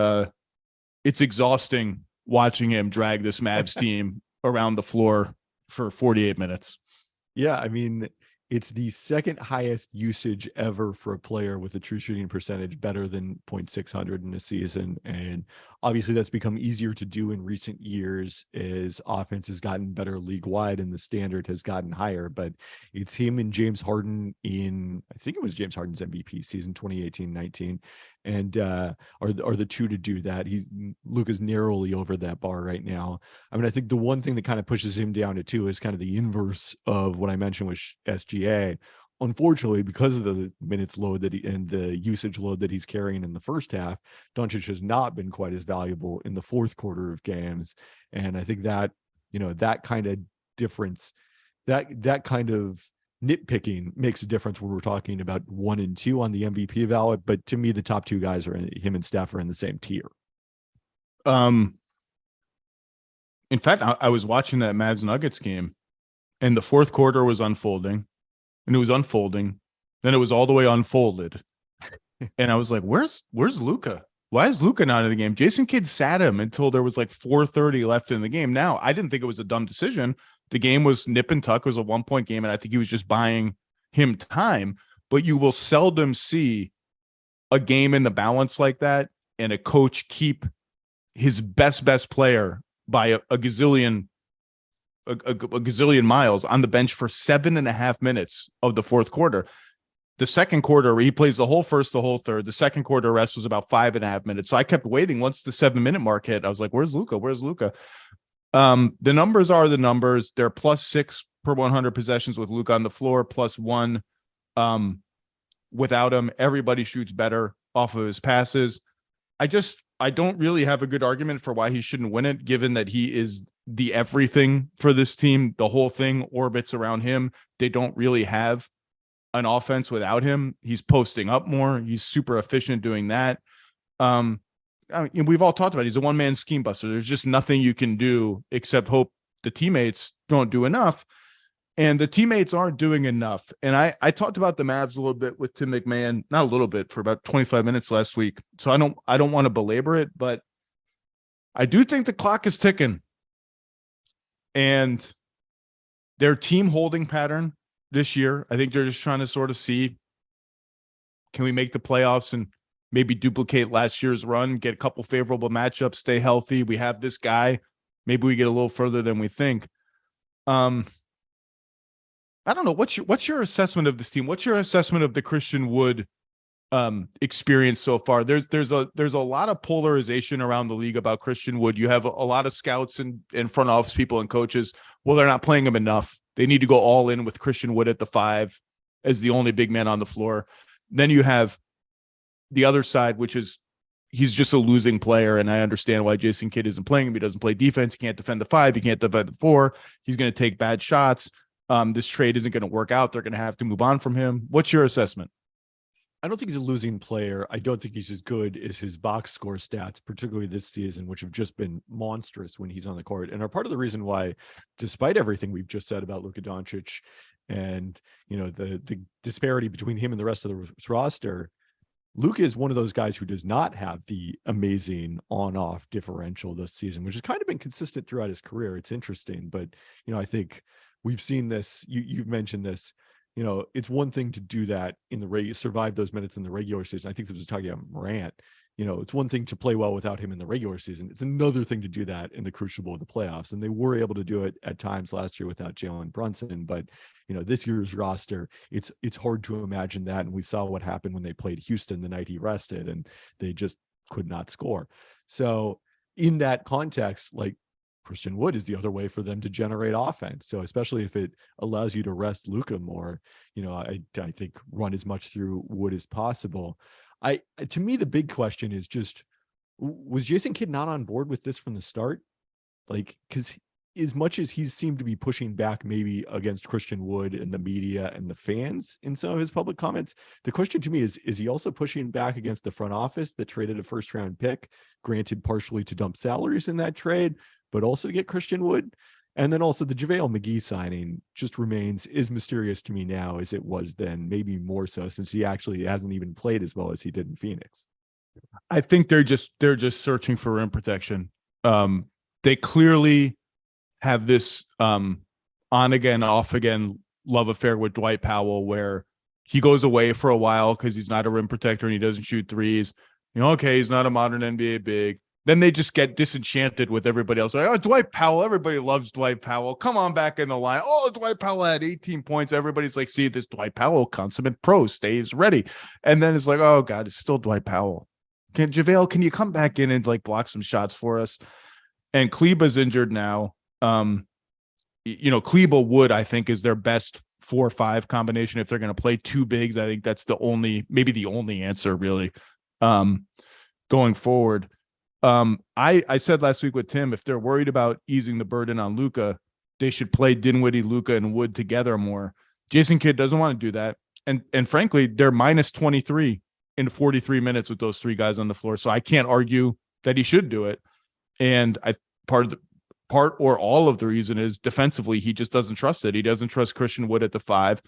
it's exhausting watching him drag this Mavs team around the floor for 48 minutes. Yeah, I mean, it's the second highest usage ever for a player with a true shooting percentage better than .600 in a season. And obviously that's become easier to do in recent years as offense has gotten better league wide and the standard has gotten higher. But it's him and James Harden I think it was James Harden's MVP season 2018-19. And are the two to do that. Luka's narrowly over that bar right now. I mean, I think the one thing that kind of pushes him down to 2 is kind of the inverse of what I mentioned with SGA. Unfortunately, because of the minutes load and the usage load that he's carrying in the first half, Doncic has not been quite as valuable in the fourth quarter of games. And I think that, that kind of difference, that kind of nitpicking makes a difference when we're talking about 1 and 2 on the MVP ballot. But to me, the top 2 guys him and Steph are in the same tier. In fact, I was watching that Mavs Nuggets game, and the fourth quarter was unfolding, and it was unfolding. Then it was all the way unfolded. And I was like, where's Luka? Why is Luka not in the game? Jason Kidd sat him until there was like 4:30 left in the game. Now, I didn't think it was a dumb decision. The game was nip and tuck. It was a 1-point game, and I think he was just buying him time. But you will seldom see a game in the balance like that and a coach keep his best player by a gazillion miles on the bench for 7.5 minutes of the fourth quarter. The second quarter, he plays the whole first, the whole third. The second quarter rest was about 5.5 minutes. So I kept waiting. Once the 7-minute mark hit, I was like, where's Luka? Where's Luka? The numbers are the numbers. They're +6 per 100 possessions with Luka on the floor, +1 without him. Everybody shoots better off of his passes. I don't really have a good argument for why he shouldn't win it, given that he is the everything for this team. The whole thing orbits around him. They don't really have an offense without him. He's posting up more. He's super efficient doing that. I mean, we've all talked about it. He's a one-man scheme buster. There's just nothing you can do except hope the teammates don't do enough. And the teammates aren't doing enough. And I talked about the Mavs a little bit with Tim McMahon, not a little bit, for about 25 minutes last week. So I don't want to belabor it, but I do think the clock is ticking. And their team holding pattern this year, I think they're just trying to sort of see, can we make the playoffs and maybe duplicate last year's run, get a couple favorable matchups, stay healthy. We have this guy. Maybe we get a little further than we think. I don't know. What's your assessment of this team? What's your assessment of the Christian Wood experience so far? There's a lot of polarization around the league about Christian Wood. You have a lot of scouts and front office people and coaches. Well, they're not playing him enough. They need to go all in with Christian Wood at the 5 as the only big man on the floor. Then you have the other side, which is he's just a losing player. And I understand why Jason Kidd isn't playing him. He doesn't play defense. He can't defend the 5. He can't defend the 4. He's going to take bad shots. This trade isn't going to work out. They're going to have to move on from him. What's your assessment? I don't think he's a losing player. I don't think he's as good as his box score stats, particularly this season, which have just been monstrous when he's on the court and are part of the reason why, despite everything we've just said about Luka Doncic and, the disparity between him and the rest of the roster, Luka is one of those guys who does not have the amazing on-off differential this season, which has kind of been consistent throughout his career. It's interesting, but, I think we've seen this. You've mentioned this. It's one thing to do that in the survive those minutes in the regular season. I think this was talking about Morant. It's one thing to play well without him in the regular season. It's another thing to do that in the crucible of the playoffs. And they were able to do it at times last year without Jalen Brunson. But, this year's roster, it's hard to imagine that. And we saw what happened when they played Houston the night he rested, and they just could not score. So in that context, like, Christian Wood is the other way for them to generate offense. So especially if it allows you to rest Luka more, I think run as much through Wood as possible. To me, the big question is just, was Jason Kidd not on board with this from the start? Like, because as much as he seemed to be pushing back maybe against Christian Wood and the media and the fans in some of his public comments, the question to me is he also pushing back against the front office that traded a first-round pick, granted partially to dump salaries in that trade, but also to get Christian Wood? And then also the JaVale McGee signing just remains as mysterious to me now as it was then, maybe more so since he actually hasn't even played as well as he did in Phoenix. I think they're just searching for rim protection. They clearly have this on again, off again love affair with Dwight Powell, where he goes away for a while because he's not a rim protector and he doesn't shoot threes. Okay, he's not a modern NBA big. Then they just get disenchanted with everybody else. Like, oh, Dwight Powell. Everybody loves Dwight Powell. Come on back in the line. Oh, Dwight Powell had 18 points. Everybody's like, see, this Dwight Powell, consummate pro, stays ready. And then it's like, oh, God, it's still Dwight Powell. JaVale, can you come back in and like block some shots for us? And Kleba's injured now. Kleba Wood, I think, is their best 4-5 combination. If they're going to play 2 bigs, I think that's maybe the only answer really going forward. I said last week with Tim, if they're worried about easing the burden on Luka, they should play Dinwiddie, Luka, and Wood together more. Jason Kidd doesn't want to do that. And frankly, they're minus 23 in 43 minutes with those 3 guys on the floor. So I can't argue that he should do it. And part or all of the reason is defensively, he just doesn't trust it. He doesn't trust Christian Wood at the 5.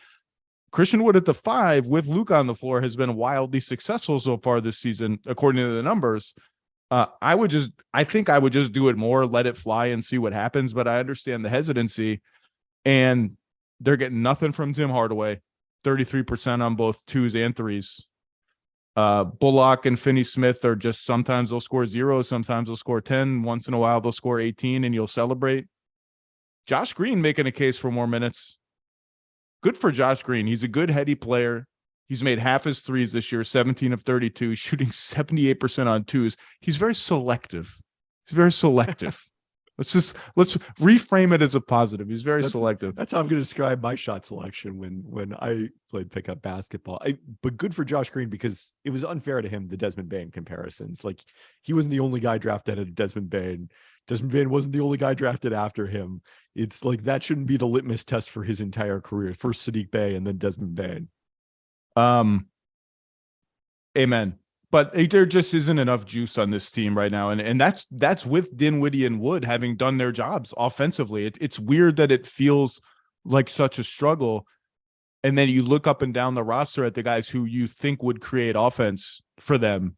Christian Wood at the 5 with Luka on the floor has been wildly successful so far this season, according to the numbers. I think I would just do it more, let it fly and see what happens. But I understand the hesitancy, and they're getting nothing from Tim Hardaway, 33% on both 2s and 3s. Bullock and Finney Smith are just, sometimes they'll score 0, sometimes they'll score 10, once in a while they'll score 18 and you'll celebrate. Josh Green making a case for more minutes. Good for Josh Green. He's a good heady player. He's made half his 3s this year, 17 of 32, shooting 78% on 2s. He's very selective. Let's reframe it as a positive. He's very selective. That's how I'm going to describe my shot selection when I played pickup basketball. But good for Josh Green, because it was unfair to him, the Desmond Bane comparisons. Like, he wasn't the only guy drafted at Desmond Bane. Desmond Bane wasn't the only guy drafted after him. It's like, that shouldn't be the litmus test for his entire career. First Sadiq Bey and then Desmond Bane. Amen. But there just isn't enough juice on this team right now. And that's with Dinwiddie and Wood having done their jobs offensively. It's weird that it feels like such a struggle. And then you look up and down the roster at the guys who you think would create offense for them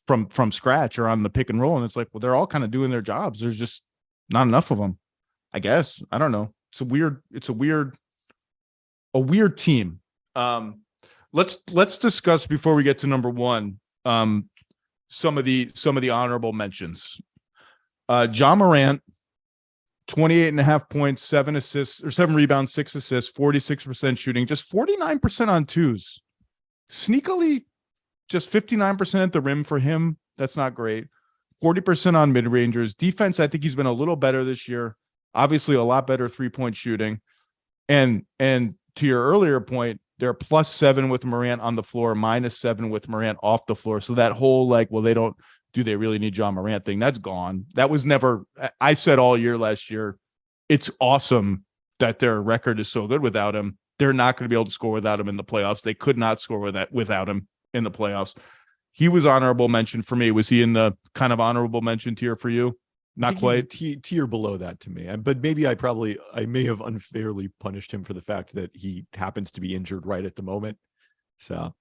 from scratch or on the pick and roll. And it's like, well, they're all kind of doing their jobs. There's just not enough of them, I guess. I don't know. It's a weird team. Let's discuss before we get to number 1. Some of the honorable mentions. John Morant, 28.5 points, 7 assists or 7 rebounds, 6 assists, 46% shooting, just 49% on twos. Sneakily, just 59% at the rim for him. That's not great. 40% on mid-rangers. Defense, I think he's been a little better this year. Obviously, a lot better three-point shooting. And to your earlier point, they're +7 with Morant on the floor, -7 with Morant off the floor. So that whole do they really need John Morant thing? That's gone. That was never, I said all year last year, it's awesome that their record is so good without him. They're not going to be able to score without him in the playoffs. They could not score without him in the playoffs. He was honorable mention for me. Was he in the kind of honorable mention tier for you? Not quite. Tier below that to me. But maybe I may have unfairly punished him for the fact that he happens to be injured right at the moment. So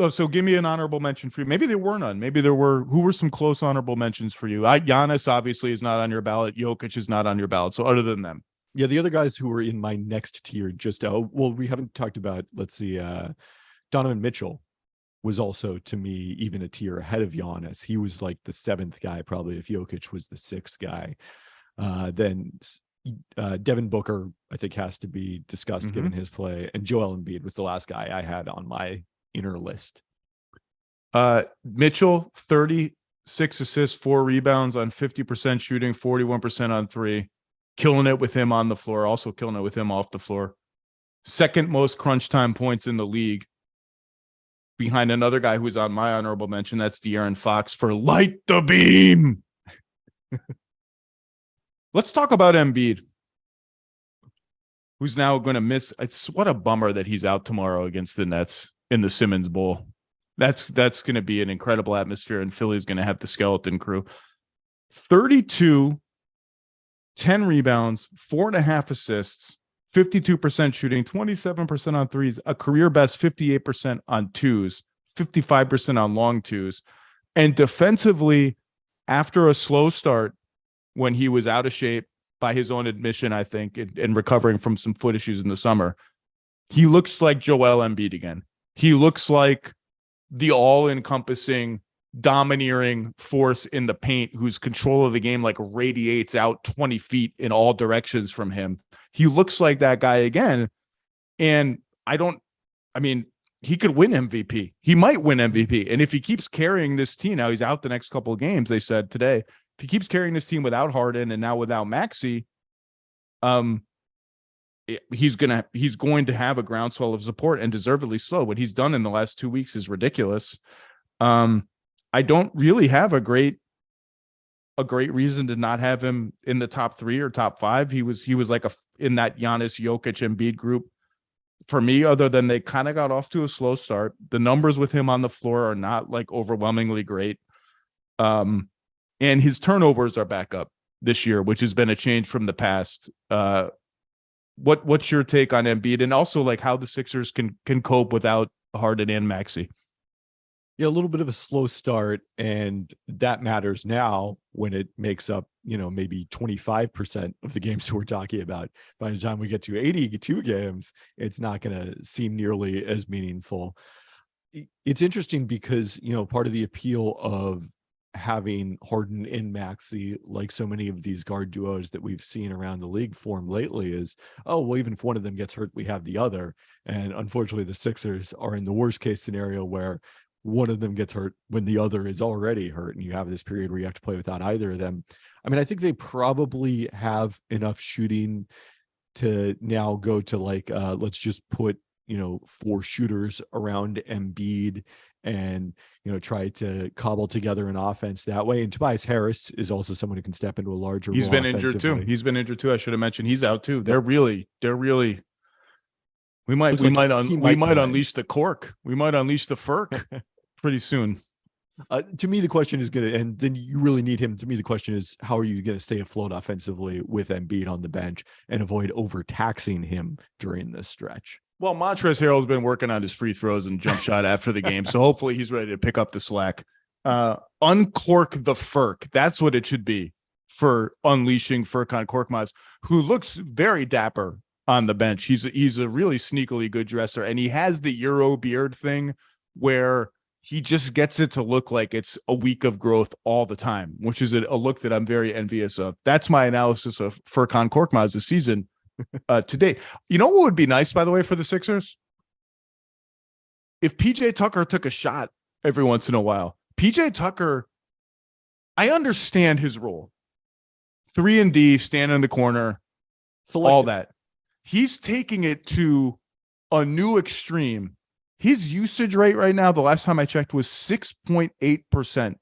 so give me an honorable mention for you. Maybe there were none. Maybe there were. Who were some close honorable mentions for you? Giannis obviously is not on your ballot. Jokic is not on your ballot. So other than them. Yeah, the other guys who were in my next tier we haven't talked about, let's see, Donovan Mitchell was also, to me, even a tier ahead of Giannis. He was like the 7th guy, probably, if Jokic was the 6th guy. Then Devin Booker, I think, has to be discussed given his play. And Joel Embiid was the last guy I had on my inner list. Mitchell, 36 assists, 4 rebounds on 50% shooting, 41% on 3. Killing it with him on the floor, also killing it with him off the floor. Second most crunch time points in the league, behind another guy who's on my honorable mention. That's De'Aaron Fox for Light the Beam. Let's talk about Embiid, who's now going to miss. What a bummer that he's out tomorrow against the Nets in the Simmons Bowl. That's going to be an incredible atmosphere, and Philly's going to have the skeleton crew. 32, 10 rebounds, 4.5 assists, 52% shooting, 27% on threes, a career best 58% on twos, 55% on long twos. And defensively, after a slow start, when he was out of shape by his own admission, I think, and recovering from some foot issues in the summer, he looks like Joel Embiid again. He looks like the all-encompassing, domineering force in the paint whose control of the game radiates out 20 feet in all directions from him. He looks like that guy again. And he could win MVP. He might win MVP. And if he keeps carrying this team, now he's out the next couple of games, they said today, if he keeps carrying this team without Harden and now without Maxey, he's going to have a groundswell of support, and deservedly so. What he's done in the last 2 weeks is ridiculous. I don't really have a great reason to not have him in the top 3 or top 5. He was in that Giannis, Jokic, Embiid group for me, other than they kind of got off to a slow start. The numbers with him on the floor are not overwhelmingly great. And his turnovers are back up this year, which has been a change from the past. What's your take on Embiid, and also how the Sixers can cope without Harden and Maxey? Yeah, a little bit of a slow start, and that matters now when it makes up, maybe 25% of the games we're talking about. By the time we get to 82 games, it's not going to seem nearly as meaningful. It's interesting because, part of the appeal of having Harden and Maxey, like so many of these guard duos that we've seen around the league form lately, is, even if one of them gets hurt, we have the other. And unfortunately, the Sixers are in the worst case scenario where one of them gets hurt when the other is already hurt, and you have this period where you have to play without either of them. I think they probably have enough shooting to now go to let's just put 4 shooters around Embiid and try to cobble together an offense that way. And Tobias Harris is also someone who can step into a larger role. He's been injured too. I should have mentioned he's out too. They're really we might unleash the cork. We might unleash the Furk pretty soon. To me, the question is and then you really need him. To me, the question is, how are you going to stay afloat offensively with Embiid on the bench and avoid overtaxing him during this stretch? Well, Montrezl Harrell's been working on his free throws and jump shot after the game, so hopefully he's ready to pick up the slack. Uncork the Furk. That's what it should be for unleashing Furkan Korkmaz, who looks very dapper on the bench. He's a really sneakily good dresser, and he has the Euro beard thing where he just gets it to look like it's a week of growth all the time, which is a look that I'm very envious of. That's my analysis of Furkan Korkmaz this season today. You know what would be nice, by the way, for the Sixers? If PJ Tucker took a shot every once in a while. PJ Tucker, I understand his role. 3-and-D, stand in the corner, all that. He's taking it to a new extreme. His usage rate right now, the last time I checked, was 6.8%.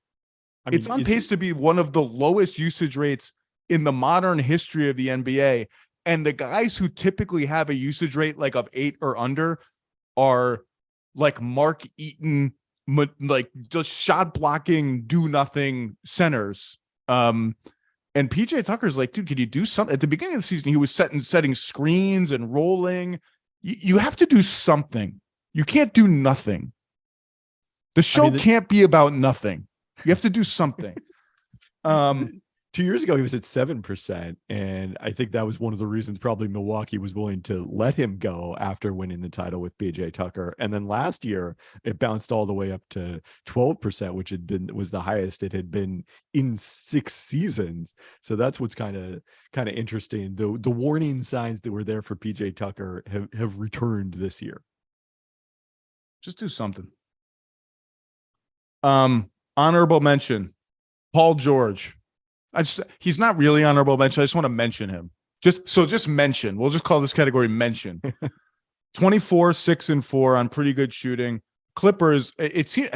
It's on pace to be one of the lowest usage rates in the modern history of the NBA. And the guys who typically have a usage rate like of 8 or under are like Mark Eaton, like just shot blocking, do nothing centers. And PJ Tucker's like, dude, could you do something? At the beginning of the season, he was setting screens and rolling. You have to do something. You can't do nothing. The show can't be about nothing. You have to do something. 2 years ago, he was at 7%. And I think that was one of the reasons probably Milwaukee was willing to let him go after winning the title with PJ Tucker. And then last year, it bounced all the way up to 12%, which was the highest it had been in 6 seasons. So that's what's kind of interesting. The warning signs that were there for PJ Tucker have returned this year. Just do something. Honorable mention, Paul George. He's not really honorable mention. I just want to mention him. Just mention. We'll just call this category mention. 24, 6 and 4 on pretty good shooting. Clippers. It seems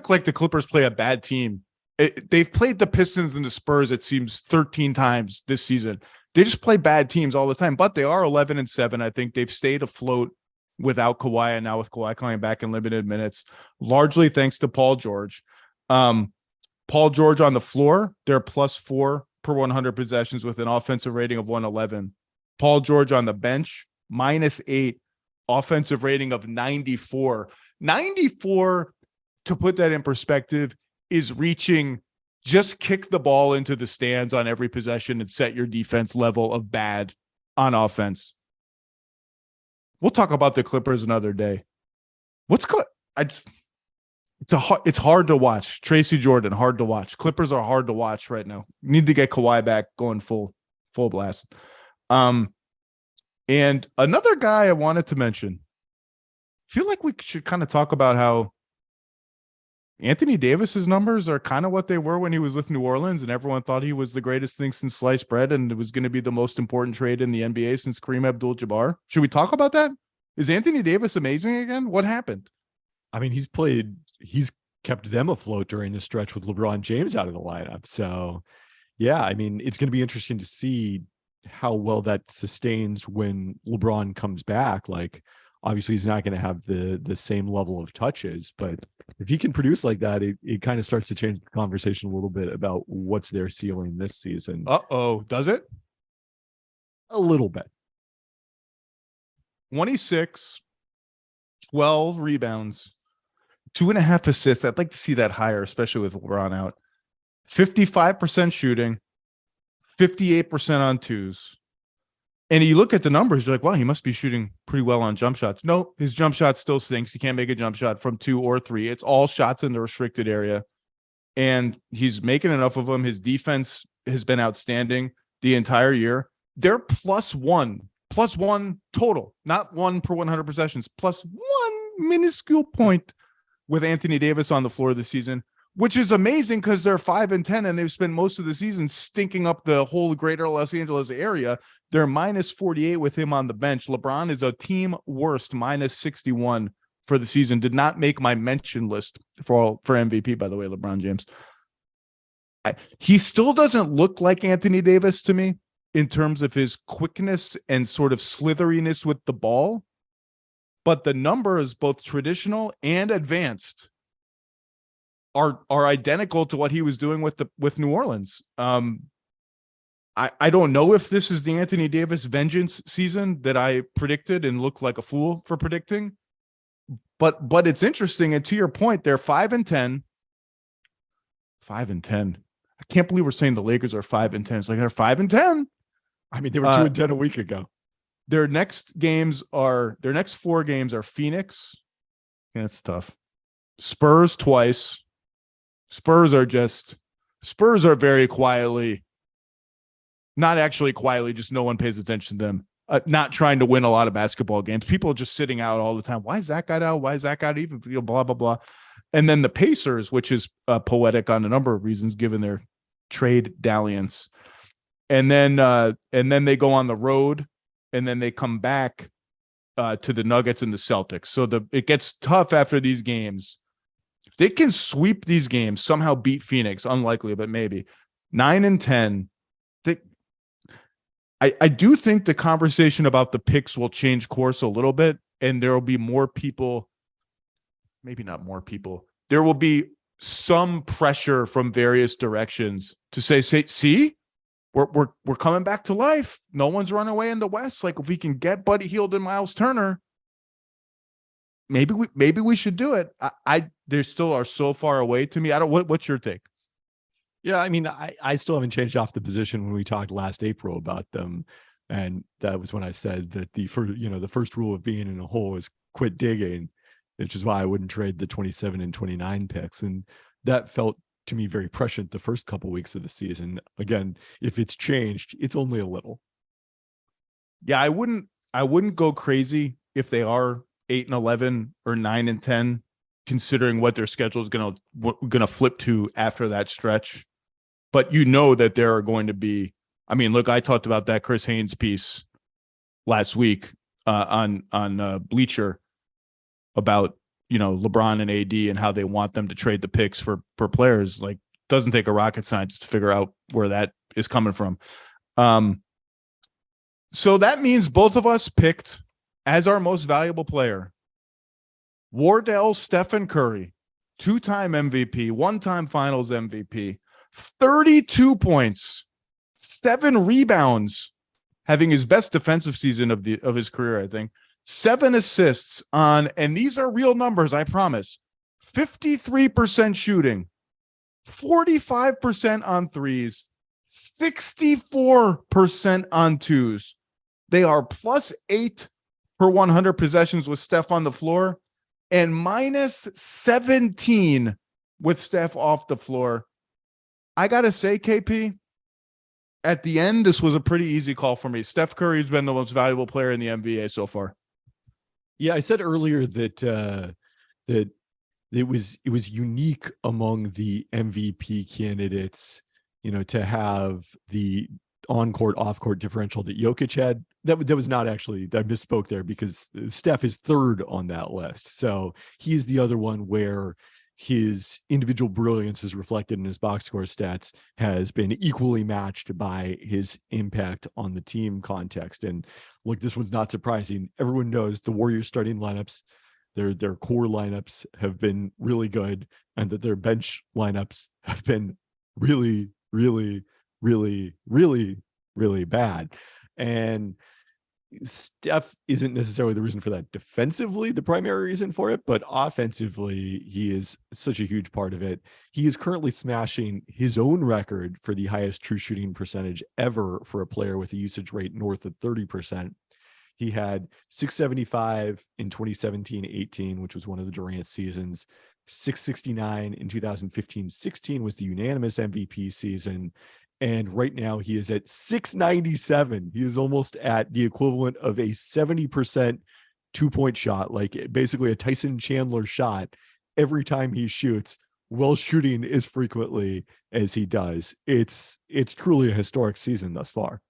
like the Clippers play a bad team. They've played the Pistons and the Spurs, it seems, 13 times this season. They just play bad teams all the time, but they are 11-7. I think they've stayed afloat without Kawhi, and now with Kawhi coming back in limited minutes, largely thanks to Paul George. Paul George on the floor, they're +4 per 100 possessions with an offensive rating of 111. Paul George on the bench, -8, offensive rating of 94. 94, to put that in perspective, is reaching just kick the ball into the stands on every possession and set your defense level of bad on offense. We'll talk about the Clippers another day. It's hard to watch. Tracy Jordan, hard to watch. Clippers are hard to watch right now. Need to get Kawhi back going full blast. And another guy I wanted to mention, feel like we should kind of talk about how Anthony Davis's numbers are kind of what they were when he was with New Orleans, and everyone thought he was the greatest thing since sliced bread, and it was going to be the most important trade in the NBA since Kareem Abdul-Jabbar. Should we talk about that? Is Anthony Davis amazing again? What happened? I mean, he's kept them afloat during the stretch with LeBron James out of the lineup. So, yeah, I mean, it's going to be interesting to see how well that sustains when LeBron comes back. Like, obviously, he's not going to have the same level of touches, but if he can produce like that, it kind of starts to change the conversation a little bit about what's their ceiling this season. Does it? A little bit. 26, 12 rebounds, 2.5 assists. I'd like to see that higher, especially with LeBron out. 55% shooting, 58% on twos. And you look at the numbers, you're like, wow, he must be shooting pretty well on jump shots. No, his jump shot still stinks. He can't make a jump shot from 2 or 3. It's all shots in the restricted area. And he's making enough of them. His defense has been outstanding the entire year. They're +1 total, not 1 per 100 possessions, +1 minuscule point with Anthony Davis on the floor this season, which is amazing because they're 5-10 and they've spent most of the season stinking up the whole greater Los Angeles area. They're -48 with him on the bench. LeBron is a team worst, -61 for the season. Did not make my mention list for MVP, by the way, LeBron James. He still doesn't look like Anthony Davis to me in terms of his quickness and sort of slitheriness with the ball. But the numbers, both traditional and advanced, are identical to what he was doing with New Orleans. I don't know if this is the Anthony Davis vengeance season that I predicted and looked like a fool for predicting, but it's interesting. And to your point, they're 5-10. 5-10. I can't believe we're saying the Lakers are 5-10. It's like they're 5-10. I mean, they were 2-10 a week ago. Their next 4 games are Phoenix. Yeah, it's tough. Spurs twice. Spurs are very quietly, not actually quietly, just no one pays attention to them. Not trying to win a lot of basketball games. People are just sitting out all the time. Why is that guy out? Why is that guy even? Blah, blah, blah. And then the Pacers, which is poetic on a number of reasons, given their trade dalliance. And then they go on the road, and then they come back to the Nuggets and the Celtics. So it gets tough after these games. If they can sweep these games, somehow beat Phoenix, unlikely, but maybe 9 and 10. I do think the conversation about the picks will change course a little bit, and there will be more people, maybe not more people. There will be some pressure from various directions to say, see, we're coming back to life. No one's running away in the West. Like, if we can get Buddy Hield and Miles Turner, maybe we should do it. They still are so far away to me. What's your take? Yeah, I mean, I still haven't changed off the position when we talked last April about them. And that was when I said that the first rule of being in a hole is quit digging, which is why I wouldn't trade the 27 and 29 picks. And that felt to me very prescient the first couple of weeks of the season. Again, if it's changed, it's only a little. Yeah, I wouldn't go crazy if they are 8 and 11 or 9 and 10, considering what their schedule is gonna flip to after that stretch. But you know that there are going to be, I mean, look, I talked about that Chris Haynes piece last week on Bleacher about, LeBron and AD and how they want them to trade the picks for players. Like, doesn't take a rocket scientist to figure out where that is coming from. So that means both of us picked as our most valuable player Wardell Stephen Curry, 2-time MVP, 1-time Finals MVP, 32 points, 7 rebounds, having his best defensive season of his career, I think. 7 assists on, and these are real numbers, I promise, 53% shooting, 45% on threes, 64% on twos. They are +8 per 100 possessions with Steph on the floor and -17 with Steph off the floor. I got to say, KP, at the end, this was a pretty easy call for me. Steph Curry has been the most valuable player in the NBA so far. Yeah, I said earlier that that it was unique among the MVP candidates, to have the on-court, off-court differential that Jokic had. That was not actually, I misspoke there, because Steph is third on that list. So he's the other one where his individual brilliance is reflected in his box score stats has been equally matched by his impact on the team context. And look, this one's not surprising. Everyone knows the Warriors starting lineups, their core lineups have been really good, and that their bench lineups have been really, really, really, really, really bad. And Steph isn't necessarily the reason for that defensively, the primary reason for it, but offensively, he is such a huge part of it. He is currently smashing his own record for the highest true shooting percentage ever for a player with a usage rate north of 30%. He had 675 in 2017-18, which was one of the Durant seasons. 669 in 2015-16 was the unanimous MVP season. And right now he is at 697. He is almost at the equivalent of a 70% 2-point shot, like basically a Tyson Chandler shot every time he shoots, while shooting as frequently as he does. It's truly a historic season thus far.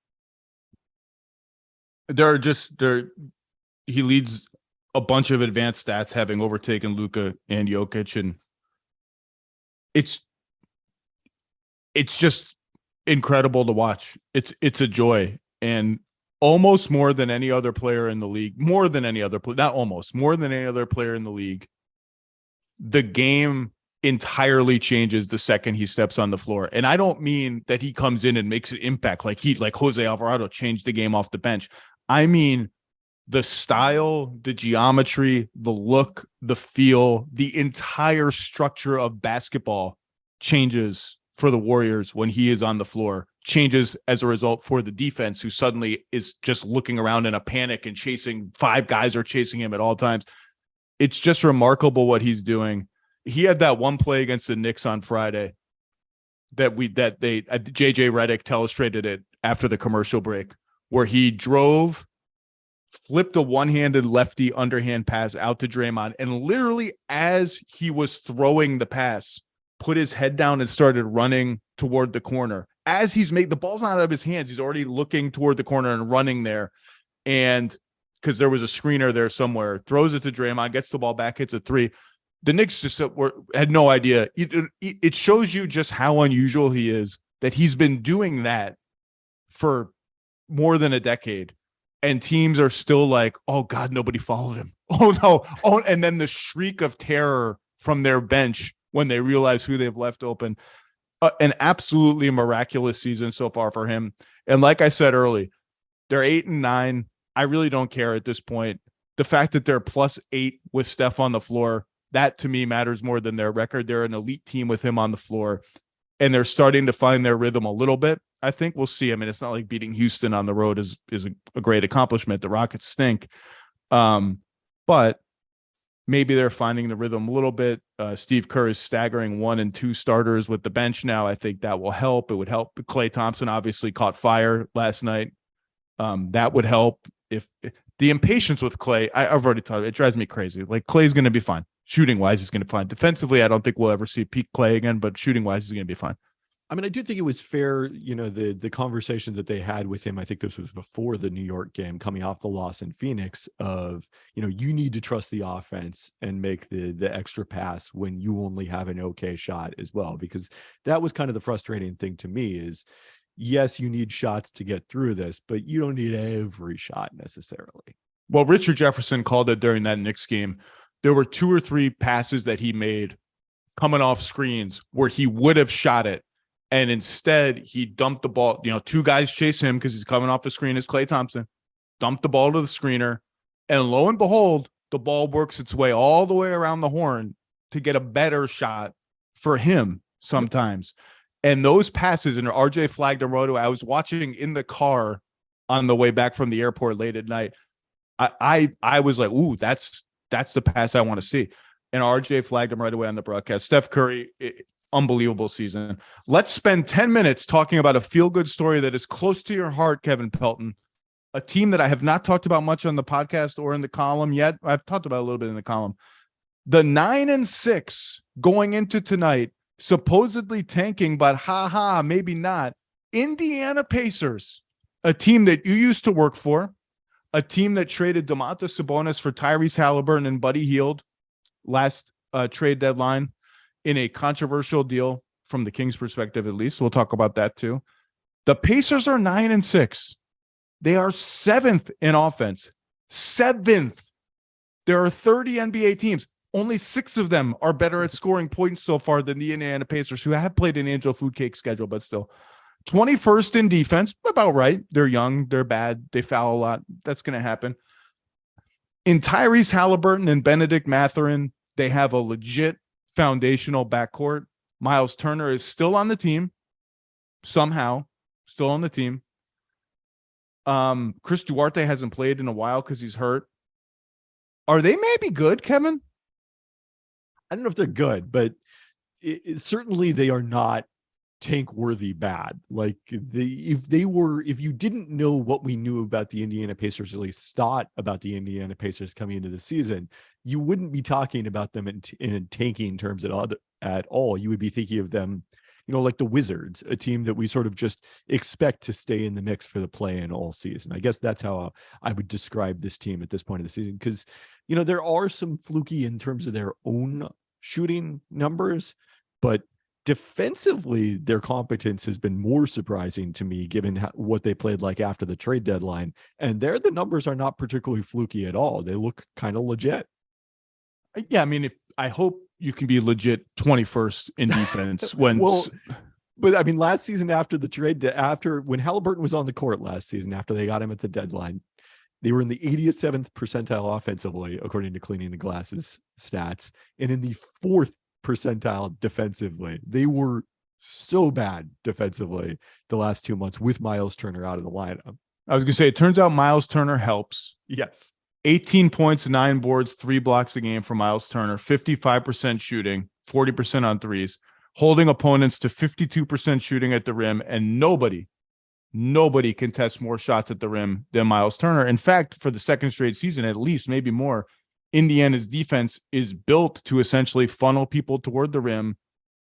He leads a bunch of advanced stats, having overtaken Luka and Jokic, and it's just incredible to watch. It's a joy, and almost more than any other player in the league, more than any other player in the league, the game entirely changes the second he steps on the floor. And I don't mean that he comes in and makes an impact like Jose Alvarado changed the game off the bench. I mean the style, the geometry, the look, the feel, the entire structure of basketball changes for the Warriors when he is on the floor, changes as a result for the defense, who suddenly is just looking around in a panic and chasing 5 guys are chasing him at all times. It's just remarkable what he's doing. He had that one play against the Knicks on Friday JJ Redick telestrated it after the commercial break, where he flipped a one-handed lefty underhand pass out to Draymond, and literally as he was throwing the pass, put his head down and started running toward the corner. As the ball's not out of his hands, he's already looking toward the corner and running there. And because there was a screener there somewhere, throws it to Draymond, gets the ball back, hits a three. The Knicks just had no idea. It shows you just how unusual he is, that he's been doing that for more than a decade. And teams are still like, oh, God, nobody followed him. Oh, no. Oh, and then the shriek of terror from their bench when they realize who they've left open. An absolutely miraculous season so far for him. And like I said early, they're 8-9. I really don't care at this point. The fact that they're +8 with Steph on the floor, that to me matters more than their record. They're an elite team with him on the floor, and they're starting to find their rhythm a little bit. I think we'll see. I mean, it's not like beating Houston on the road is a great accomplishment. The Rockets stink. But maybe they're finding the rhythm a little bit. Steve Kerr is staggering 1 and 2 starters with the bench now. I think that will help. It would help. Klay Thompson obviously caught fire last night. That would help. If the impatience with Klay, I've already told you, it drives me crazy. Like, Klay's going to be fine. Shooting wise, he's going to be fine. Defensively, I don't think we'll ever see peak Klay again, but shooting wise, he's going to be fine. I mean, I do think it was fair, the conversation that they had with him. I think this was before the New York game, coming off the loss in Phoenix, of, you need to trust the offense and make the extra pass when you only have an okay shot as well, because that was kind of the frustrating thing to me is, yes, you need shots to get through this, but you don't need every shot necessarily. Well, Richard Jefferson called it during that Knicks game. There were 2 or 3 passes that he made coming off screens where he would have shot it. And instead, he dumped the ball. 2 guys chase him because he's coming off the screen as Klay Thompson. Dumped the ball to the screener. And lo and behold, the ball works its way all the way around the horn to get a better shot for him sometimes. And those passes, and RJ flagged him right away. I was watching in the car on the way back from the airport late at night. I was like, ooh, that's the pass I want to see. And RJ flagged him right away on the broadcast. Steph Curry, unbelievable season. Let's spend 10 minutes talking about a feel-good story that is close to your heart, Kevin Pelton. A team that I have not talked about much on the podcast or in the column yet. I've talked about a little bit in the column. The 9-6 going into tonight, supposedly tanking, but maybe not. Indiana Pacers, a team that you used to work for, a team that traded Domantas Sabonis for Tyrese Halliburton and Buddy Hield last trade deadline in a controversial deal from the Kings' perspective, at least. We'll talk about that too. The Pacers are 9-6. They are 7th in offense. 7th. There are 30 NBA teams. Only 6 of them are better at scoring points so far than the Indiana Pacers, who have played an Angel Food Cake schedule, but still. 21st in defense, about right. They're young, they're bad, they foul a lot. That's going to happen. In Tyrese Halliburton and Benedict Mathurin, they have a legit foundational backcourt. Miles Turner is still on the team, somehow, still on the team. Chris Duarte hasn't played in a while because he's hurt. Are they maybe good, Kevin? I don't know if they're good, but certainly they are not tank-worthy bad. Like, if you didn't know what we knew about the Indiana Pacers, or at least thought about the Indiana Pacers coming into the season, you wouldn't be talking about them in tanking terms at all. You would be thinking of them, like the Wizards, a team that we sort of just expect to stay in the mix for the play-in all season. I guess that's how I would describe this team at this point of the season, because, there are some fluky in terms of their own shooting numbers, but defensively, their competence has been more surprising to me, given what they played like after the trade deadline. And there, the numbers are not particularly fluky at all. They look kind of legit. Yeah, I mean, I hope you can be legit 21st in defense when. But I mean, last season after the trade, when Halliburton was on the court last season, after they got him at the deadline, they were in the 87th percentile offensively, according to Cleaning the Glasses stats, and in the 4th percentile defensively. They were so bad defensively the last 2 months with Miles Turner out of the lineup. I was going to say, it turns out Miles Turner helps. Yes. 18 points, 9 boards, 3 blocks a game for Miles Turner, 55% shooting. 40% on threes, holding opponents to 52% shooting at the rim, and nobody contests more shots at the rim than Miles Turner. In fact, for the second straight season, at least, maybe more, Indiana's defense is built to essentially funnel people toward the rim,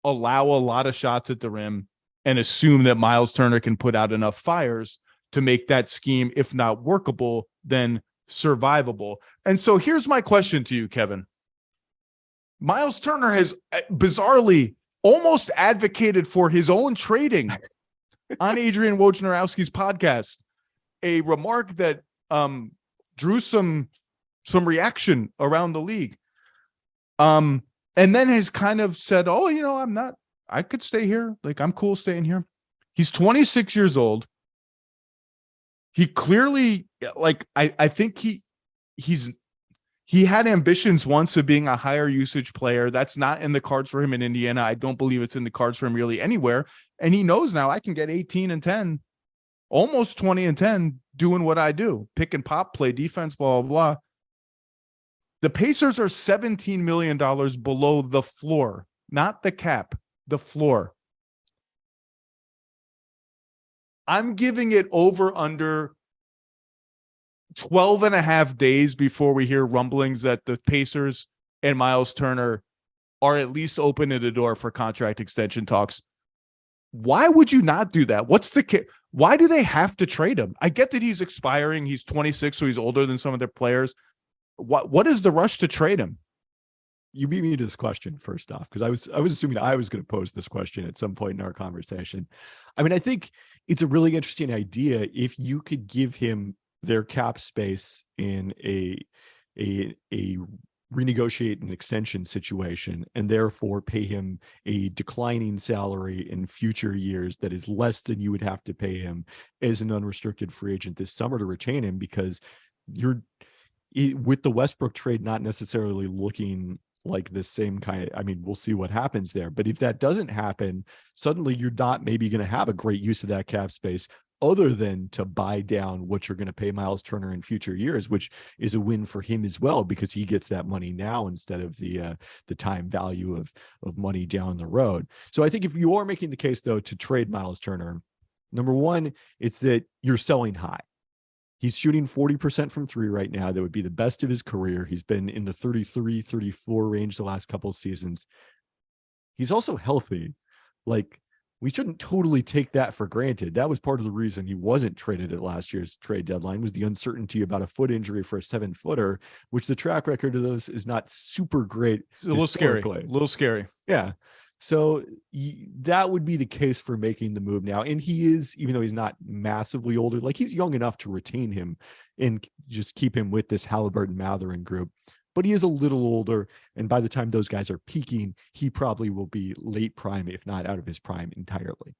allow a lot of shots at the rim, and assume that Miles Turner can put out enough fires to make that scheme, if not workable, then survivable. And so here's my question to you, Kevin. Miles Turner has bizarrely almost advocated for his own trading on Adrian Wojnarowski's podcast, a remark that drew some reaction around the league. And then has kind of said, oh, I could stay here. Like, I'm cool staying here. He's 26 years old. He clearly, I think he had ambitions once of being a higher usage player. That's not in the cards for him in Indiana. I don't believe it's in the cards for him really anywhere. And he knows now I can get 18 and 10, almost 20 and 10 doing what I do. Pick and pop, play defense, blah, blah, blah. The Pacers are $17 million below the floor, not the cap, the floor. I'm giving it over under 12 and a half days before we hear rumblings that the Pacers and Miles Turner are at least opening the door for contract extension talks. Why would you not do that? Why do they have to trade him? I get that he's expiring. He's 26, so he's older than some of their players. What is the rush to trade him? You beat me to this question first off, because I was assuming I was going to pose this question at some point in our conversation. I mean, I think it's a really interesting idea if you could give him their cap space in a renegotiate an extension situation and therefore pay him a declining salary in future years that is less than you would have to pay him as an unrestricted free agent this summer to retain him, because you're with the Westbrook trade not necessarily looking like the same kind of, I mean, we'll see what happens there. But if that doesn't happen, suddenly you're not maybe going to have a great use of that cap space other than to buy down what you're going to pay Miles Turner in future years, which is a win for him as well, because he gets that money now instead of the time value of money down the road. So I think if you are making the case, though, to trade Miles Turner, number one, it's that you're selling high. He's shooting 40% from three right now. That would be the best of his career. He's been in the 33, 34 range the last couple of seasons. He's also healthy. Like, we shouldn't totally take that for granted. That was part of the reason he wasn't traded at last year's trade deadline, was the uncertainty about a foot injury for a 7-footer, which the track record of those is not super great. It's a little scary. Yeah. So that would be the case for making the move now. And he is, even though he's not massively older, like, he's young enough to retain him and just keep him with this Halliburton Mathurin group. But he is a little older, and by the time those guys are peaking, he probably will be late prime, if not out of his prime entirely.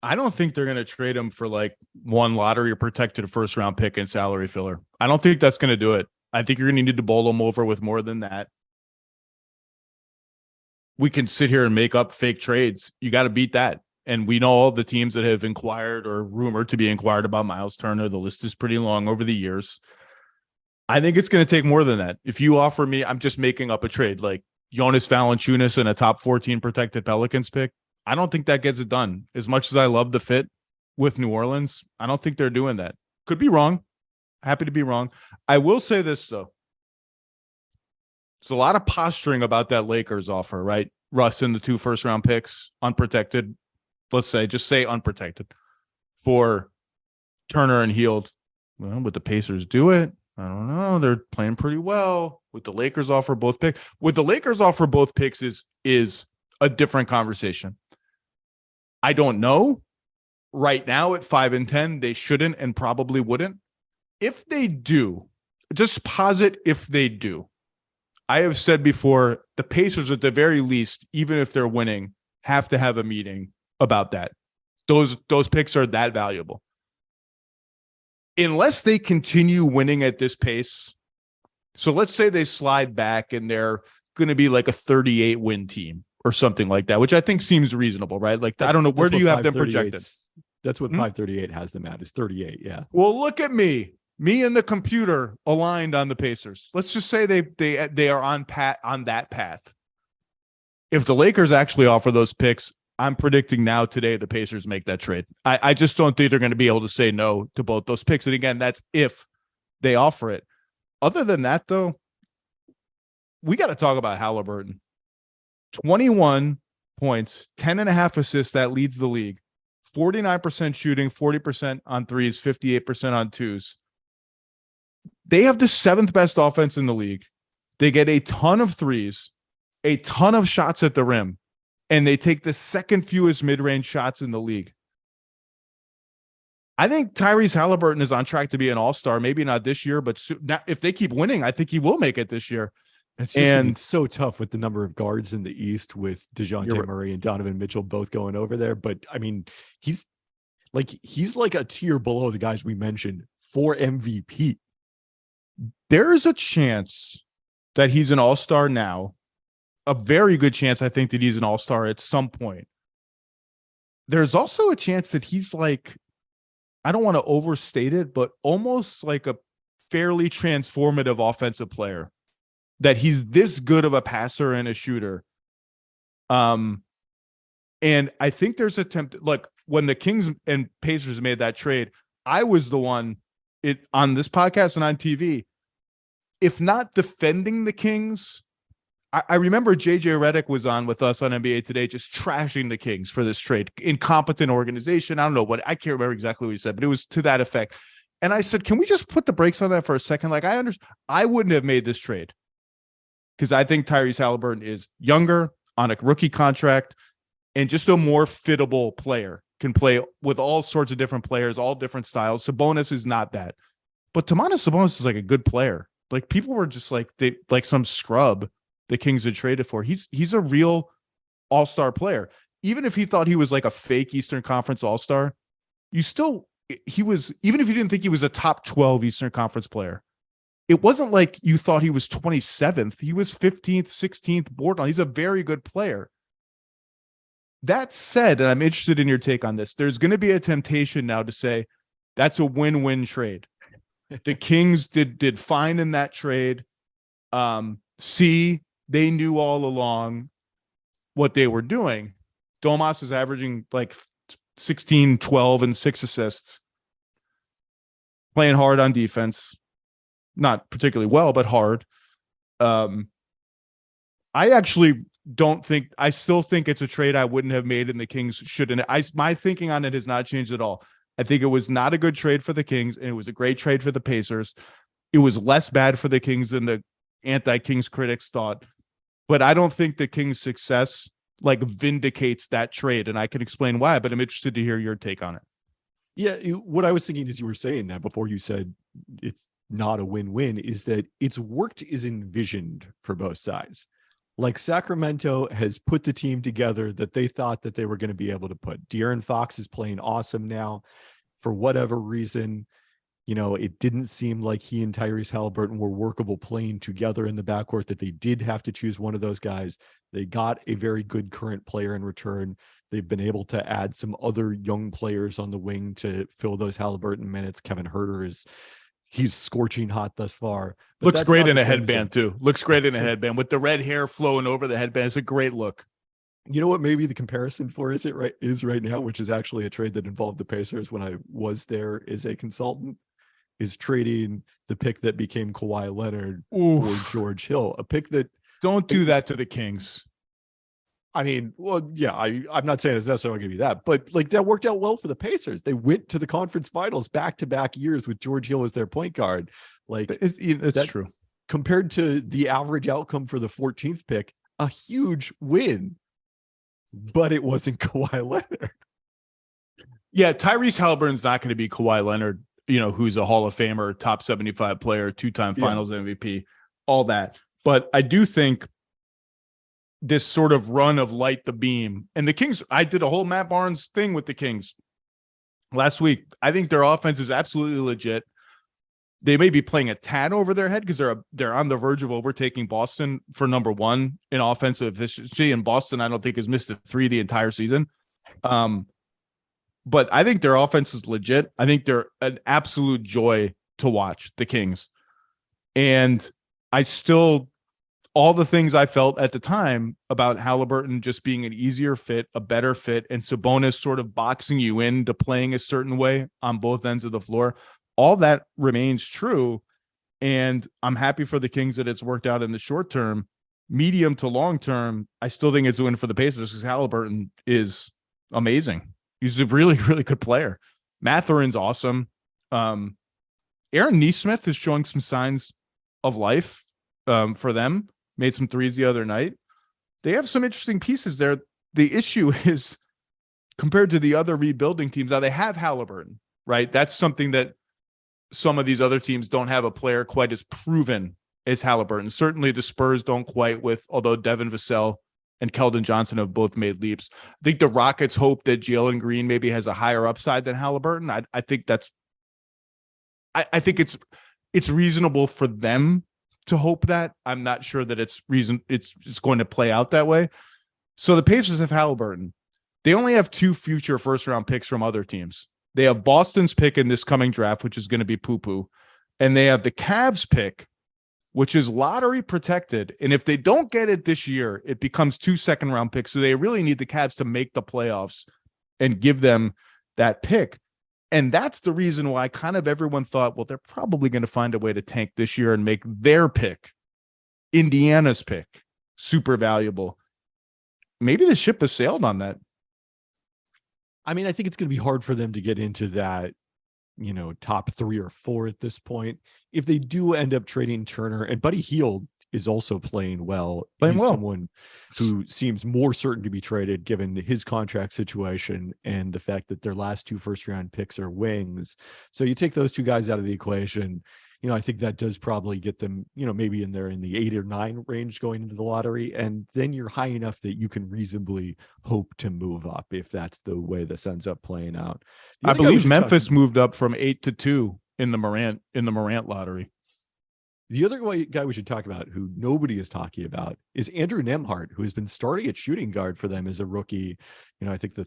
I don't think they're going to trade him for like one lottery or protected first round pick and salary filler. I don't think that's going to do it. I think you're going to need to bowl him over with more than that. We can sit here and make up fake trades. You got to beat that. And we know all the teams that have inquired or rumored to be inquired about Miles Turner. The list is pretty long over the years. I think it's going to take more than that. If you offer me, I'm just making up a trade, like Jonas Valanciunas and a top 14 protected Pelicans pick, I don't think that gets it done. As much as I love the fit with New Orleans, I don't think they're doing that. Could be wrong. Happy to be wrong. I will say this, though. There's a lot of posturing about that Lakers offer, right? Russ and the 2 first-round picks, unprotected. Let's just say unprotected for Turner and Hield. Well, would the Pacers do it? I don't know. They're playing pretty well. Would the Lakers offer both picks? Would the Lakers offer both picks is a different conversation. I don't know. Right now at 5 and 10, they shouldn't and probably wouldn't. If they do, just posit if they do. I have said before, the Pacers at the very least, even if they're winning, have to have a meeting about that. Those picks are that valuable. Unless they continue winning at this pace. So let's say they slide back and they're going to be like a 38 win team or something like that, which I think seems reasonable, right? Like, I don't know. Where do you have them projected? That's what 538 has them at, is 38. Yeah. Well, look at me. me and the computer aligned on the Pacers. Let's just say they are on that path. If the Lakers actually offer those picks, I'm predicting now today the Pacers make that trade. I just don't think they're going to be able to say no to both those picks. And again, that's if they offer it. Other than that, though, we got to talk about Halliburton. 21 points, 10.5 assists. That leads the league. 49% shooting, 40% on threes, 58% on twos. They have the 7th best offense in the league. They get a ton of threes, a ton of shots at the rim, and they take the 2nd fewest mid-range shots in the league. I think Tyrese Halliburton is on track to be an all-star. Maybe not this year, but if they keep winning, I think he will make it this year. It's just so tough with the number of guards in the East with DeJounte Murray and Donovan Mitchell both going over there. But I mean, he's like a tier below the guys we mentioned for MVP. There is a chance that he's an all-star now. A very good chance, I think, that he's an all-star at some point. There's also a chance that he's like, I don't want to overstate it, but almost like a fairly transformative offensive player. That he's this good of a passer and a shooter. And I think there's like when the Kings and Pacers made that trade, I was the one on this podcast and on TV, if not defending the Kings. I remember JJ Redick was on with us on NBA Today, just trashing the Kings for this trade. Incompetent organization. I don't know what, I can't remember exactly what he said, but it was to that effect. And I said, can we just put the brakes on that for a second? Like, I wouldn't have made this trade because I think Tyrese Halliburton is younger on a rookie contract and just a more fittable player, can play with all sorts of different players, all different styles. Sabonis is not that, but Domantas Sabonis is like a good player. Like people were just like, like some scrub the Kings had traded for. He's a real all-star player. Even if he thought he was like a fake Eastern Conference all-star, even if you didn't think he was a top 12 Eastern Conference player, it wasn't like you thought he was 27th. He was 15th, 16th borderline. He's a very good player. That said, and I'm interested in your take on this, there's going to be a temptation now to say that's a win-win trade. The Kings did fine in that trade. They knew all along what they were doing. Domas is averaging like 16, 12, and 6 assists. Playing hard on defense. Not particularly well, but hard. I actually I still think it's a trade I wouldn't have made and the Kings shouldn't. My thinking on it has not changed at all. I think it was not a good trade for the Kings, and it was a great trade for the Pacers. It was less bad for the Kings than the anti-Kings critics thought. But I don't think the Kings' success like vindicates that trade, and I can explain why, but I'm interested to hear your take on it. Yeah, what I was thinking as you were saying that before you said it's not a win-win is that it's worked as envisioned for both sides. Like Sacramento has put the team together that they thought that they were going to be able to put. De'Aaron Fox is playing awesome now. For whatever reason, it didn't seem like he and Tyrese Halliburton were workable playing together in the backcourt, that they did have to choose one of those guys. They got a very good current player in return. They've been able to add some other young players on the wing to fill those Halliburton minutes. Kevin Huerter he's scorching hot thus far. Looks great in a headband too. Looks great in a headband with the red hair flowing over the headband. It's a great look. You know what maybe the comparison for is right now, which is actually a trade that involved the Pacers when I was there as a consultant, is trading the pick that became Kawhi Leonard for George Hill, a pick that don't do that to the Kings. I mean, well, yeah, I'm not saying it's necessarily going to be that, but like that worked out well for the Pacers. They went to the conference finals back-to-back years with George Hill as their point guard. Like it's true. Compared to the average outcome for the 14th pick, a huge win, but it wasn't Kawhi Leonard. Yeah, Tyrese Halliburton's not going to be Kawhi Leonard, who's a Hall of Famer, top 75 player, 2-time finals MVP, all that. But I do think this sort of run of light the beam and the Kings, I did a whole Matt Barnes thing with the Kings last week. I think their offense is absolutely legit. They may be playing a tad over their head because they're on the verge of overtaking Boston for number one in offensive efficiency. And Boston, I don't think, has missed a 3 the entire season. But I think their offense is legit. I think they're an absolute joy to watch, the Kings. And I still, all the things I felt at the time about Halliburton just being an easier fit, a better fit, and Sabonis sort of boxing you into playing a certain way on both ends of the floor, all that remains true. And I'm happy for the Kings that it's worked out in the short term. Medium to long term, I still think it's a win for the Pacers because Halliburton is amazing. He's a really, really good player. Mathurin's awesome. Aaron Nesmith is showing some signs of life for them. Made some threes the other night. They have some interesting pieces there. The issue is, compared to the other rebuilding teams, now they have Halliburton, right? That's something that some of these other teams don't have a player quite as proven as Halliburton. Certainly the Spurs don't quite, although Devin Vassell and Keldon Johnson have both made leaps. I think the Rockets hope that Jalen Green maybe has a higher upside than Halliburton. I think it's reasonable for them to hope that. I'm not sure that it's going to play out that way. So the Pacers have Halliburton. They only have 2 future first-round picks from other teams. They have Boston's pick in this coming draft, which is going to be poo-poo. And they have the Cavs pick, which is lottery protected. And if they don't get it this year, it becomes 2 second-round picks. So they really need the Cavs to make the playoffs and give them that pick. And that's the reason why kind of everyone thought, well, they're probably going to find a way to tank this year and make their pick, Indiana's pick, super valuable. Maybe the ship has sailed on that. I mean, I think it's going to be hard for them to get into that, top 3 or 4 at this point. If they do end up trading Turner, and Buddy Hield is also playing well. He's someone who seems more certain to be traded given his contract situation and the fact that their last 2 first-round picks are wings. So you take those 2 guys out of the equation, I think that does probably get them, maybe in the 8 or 9 range going into the lottery. And then you're high enough that you can reasonably hope to move up if that's the way this ends up playing out. I believe Memphis moved up from 8 to 2 in the Morant lottery. The other guy we should talk about, who nobody is talking about, is Andrew Nembhard, who has been starting at shooting guard for them as a rookie. I think the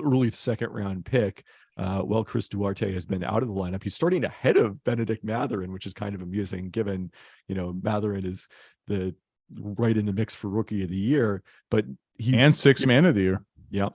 early 2nd round pick, while Chris Duarte has been out of the lineup. He's starting ahead of Benedict Mathurin, which is kind of amusing given, Mathurin is right in the mix for rookie of the year, but he's 6th man of the year. Yeah.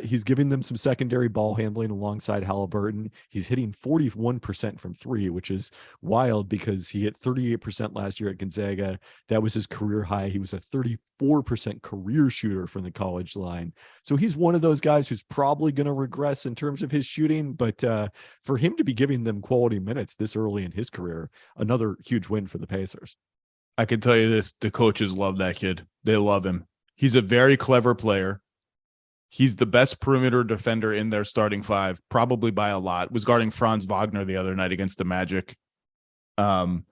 He's giving them some secondary ball handling alongside Halliburton. He's hitting 41% from 3, which is wild because he hit 38% last year at Gonzaga. That was his career high. He was a 34% career shooter from the college line. So he's one of those guys who's probably going to regress in terms of his shooting. But for him to be giving them quality minutes this early in his career, another huge win for the Pacers. I can tell you this, the coaches love that kid. They love him. He's a very clever player. He's the best perimeter defender in their starting 5, probably by a lot. Was guarding Franz Wagner the other night against the Magic. And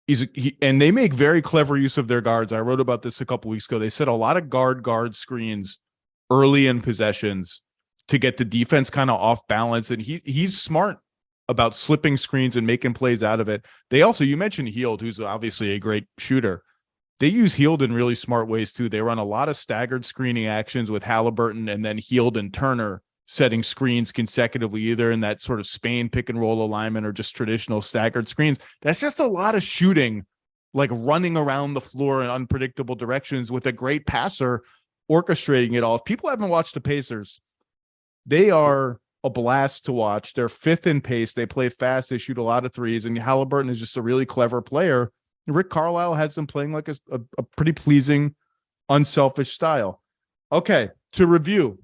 they make very clever use of their guards. I wrote about this a couple weeks ago. They set a lot of guard screens early in possessions to get the defense kind of off balance. And he's smart about slipping screens and making plays out of it. They also, you mentioned Hield, who's obviously a great shooter. They use Hield in really smart ways too. They run a lot of staggered screening actions with Halliburton and then Hield and Turner setting screens consecutively, either in that sort of Spain pick and roll alignment or just traditional staggered screens. That's just a lot of shooting, like running around the floor in unpredictable directions with a great passer orchestrating it all. If people haven't watched the Pacers, they are a blast to watch. They're 5th in pace. They play fast. They shoot a lot of threes, and Halliburton is just a really clever player. Rick Carlisle has them playing like a pretty pleasing, unselfish style. Okay, to review,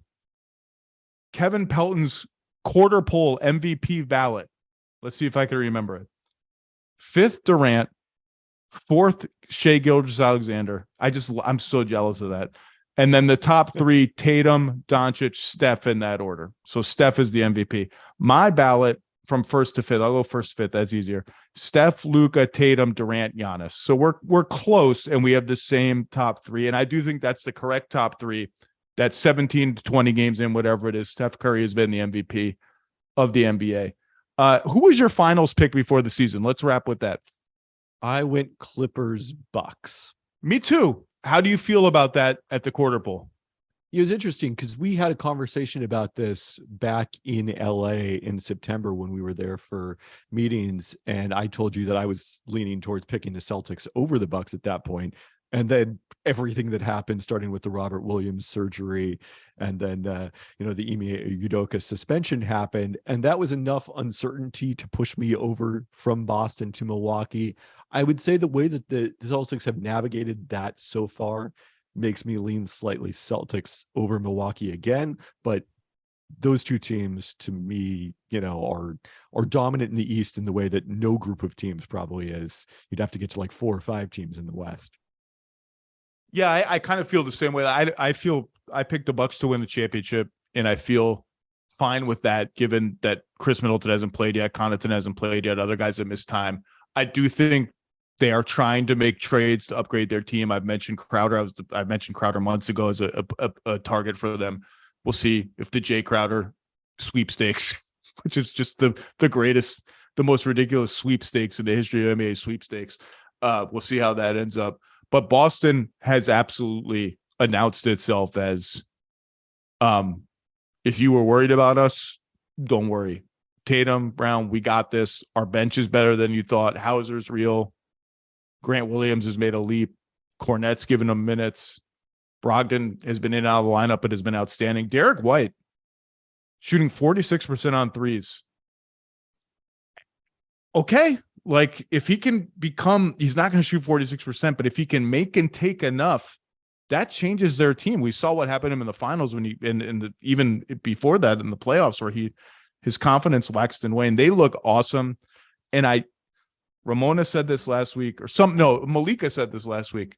Kevin Pelton's quarter poll MVP ballot. Let's see if I can remember it. 5th, Durant. 4th, Shai Gilgeous-Alexander. I'm so jealous of that. And then the top 3, Tatum, Doncic, Steph in that order. So Steph is the MVP. My ballot from 1st to 5th. I'll go 1st, 5th. That's easier. Steph, Luka, Tatum, Durant, Giannis. So we're close, and we have the same top 3. And I do think that's the correct top 3. That's 17 to 20 games in, whatever it is. Steph Curry has been the MVP of the NBA. Who was your finals pick before the season? Let's wrap with that. I went Clippers Bucks. Me too. How do you feel about that at the quarter poll? It was interesting because we had a conversation about this back in LA in September when we were there for meetings. And I told you that I was leaning towards picking the Celtics over the Bucks at that point. And then everything that happened, starting with the Robert Williams surgery, and then the Ime Udoka suspension happened, and that was enough uncertainty to push me over from Boston to Milwaukee. I would say the way that the Celtics have navigated that so far makes me lean slightly Celtics over Milwaukee again, but those two teams to me, are dominant in the East in the way that no group of teams probably is. You'd have to get to like 4 or 5 teams in the West. Yeah, I kind of feel the same way. I feel I picked the Bucks to win the championship, and I feel fine with that, given that Chris Middleton hasn't played yet, Connaughton hasn't played yet, other guys have missed time. I do think they are trying to make trades to upgrade their team. I've mentioned Crowder. I mentioned Crowder months ago as a target for them. We'll see if the Jay Crowder sweepstakes, which is just the greatest, the most ridiculous sweepstakes in the history of NBA sweepstakes. We'll see how that ends up. But Boston has absolutely announced itself as, if you were worried about us, don't worry. Tatum, Brown, we got this. Our bench is better than you thought. Hauser's real. Grant Williams has made a leap. Cornette's given him minutes. Brogdon has been in and out of the lineup, but has been outstanding. Derek White shooting 46% on threes. Okay. Like, if he can he's not going to shoot 46%, but if he can make and take enough, that changes their team. We saw what happened to him in the finals when even before that in the playoffs, where his confidence waxed and waned. They look awesome. And Ramona said this last week, Malika said this last week.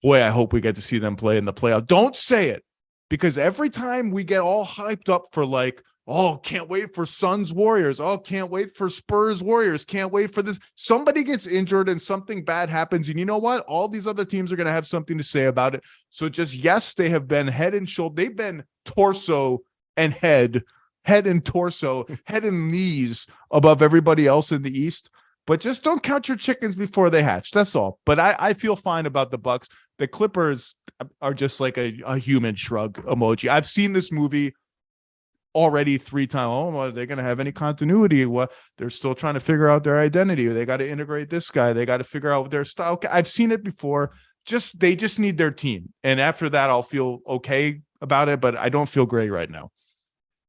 Boy, I hope we get to see them play in the playoff. Don't say it, because every time we get all hyped up for like, oh, can't wait for Suns Warriors. Oh, can't wait for Spurs Warriors. Can't wait for this. Somebody gets injured and something bad happens. And you know what? All these other teams are going to have something to say about it. So yes, they have been head and shoulder. They've been torso and head and torso, head and knees above everybody else in the East. But just don't count your chickens before they hatch. That's all. But I feel fine about the Bucks. The Clippers are just like a human shrug emoji. I've seen this movie already 3 times. Oh, well, they're going to have any continuity? What, they're still trying to figure out their identity. They got to integrate this guy. They got to figure out their style. Okay, I've seen it before. They just need their team. And after that, I'll feel okay about it, but I don't feel great right now.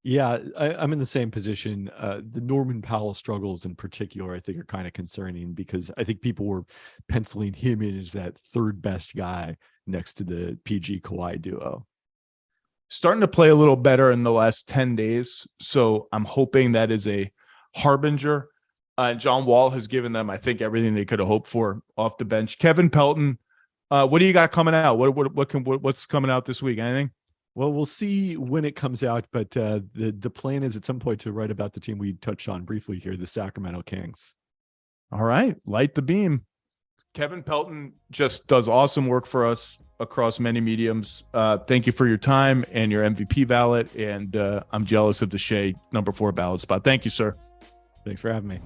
Yeah, I'm in the same position. The Norman Powell struggles in particular, I think, are kind of concerning, because I think people were penciling him in as that third best guy next to the PG Kawhi duo. Starting to play a little better in the last 10 days. So I'm hoping that is a harbinger. John Wall has given them, I think, everything they could have hoped for off the bench. Kevin Pelton, what do you got coming out? What's coming out this week? Anything? Well, we'll see when it comes out, but the plan is at some point to write about the team we touched on briefly here, the Sacramento Kings. All right. Light the beam. Kevin Pelton just does awesome work for us across many mediums. Thank you for your time and your MVP ballot. And I'm jealous of the Shea number 4 ballot spot. Thank you, sir. Thanks for having me.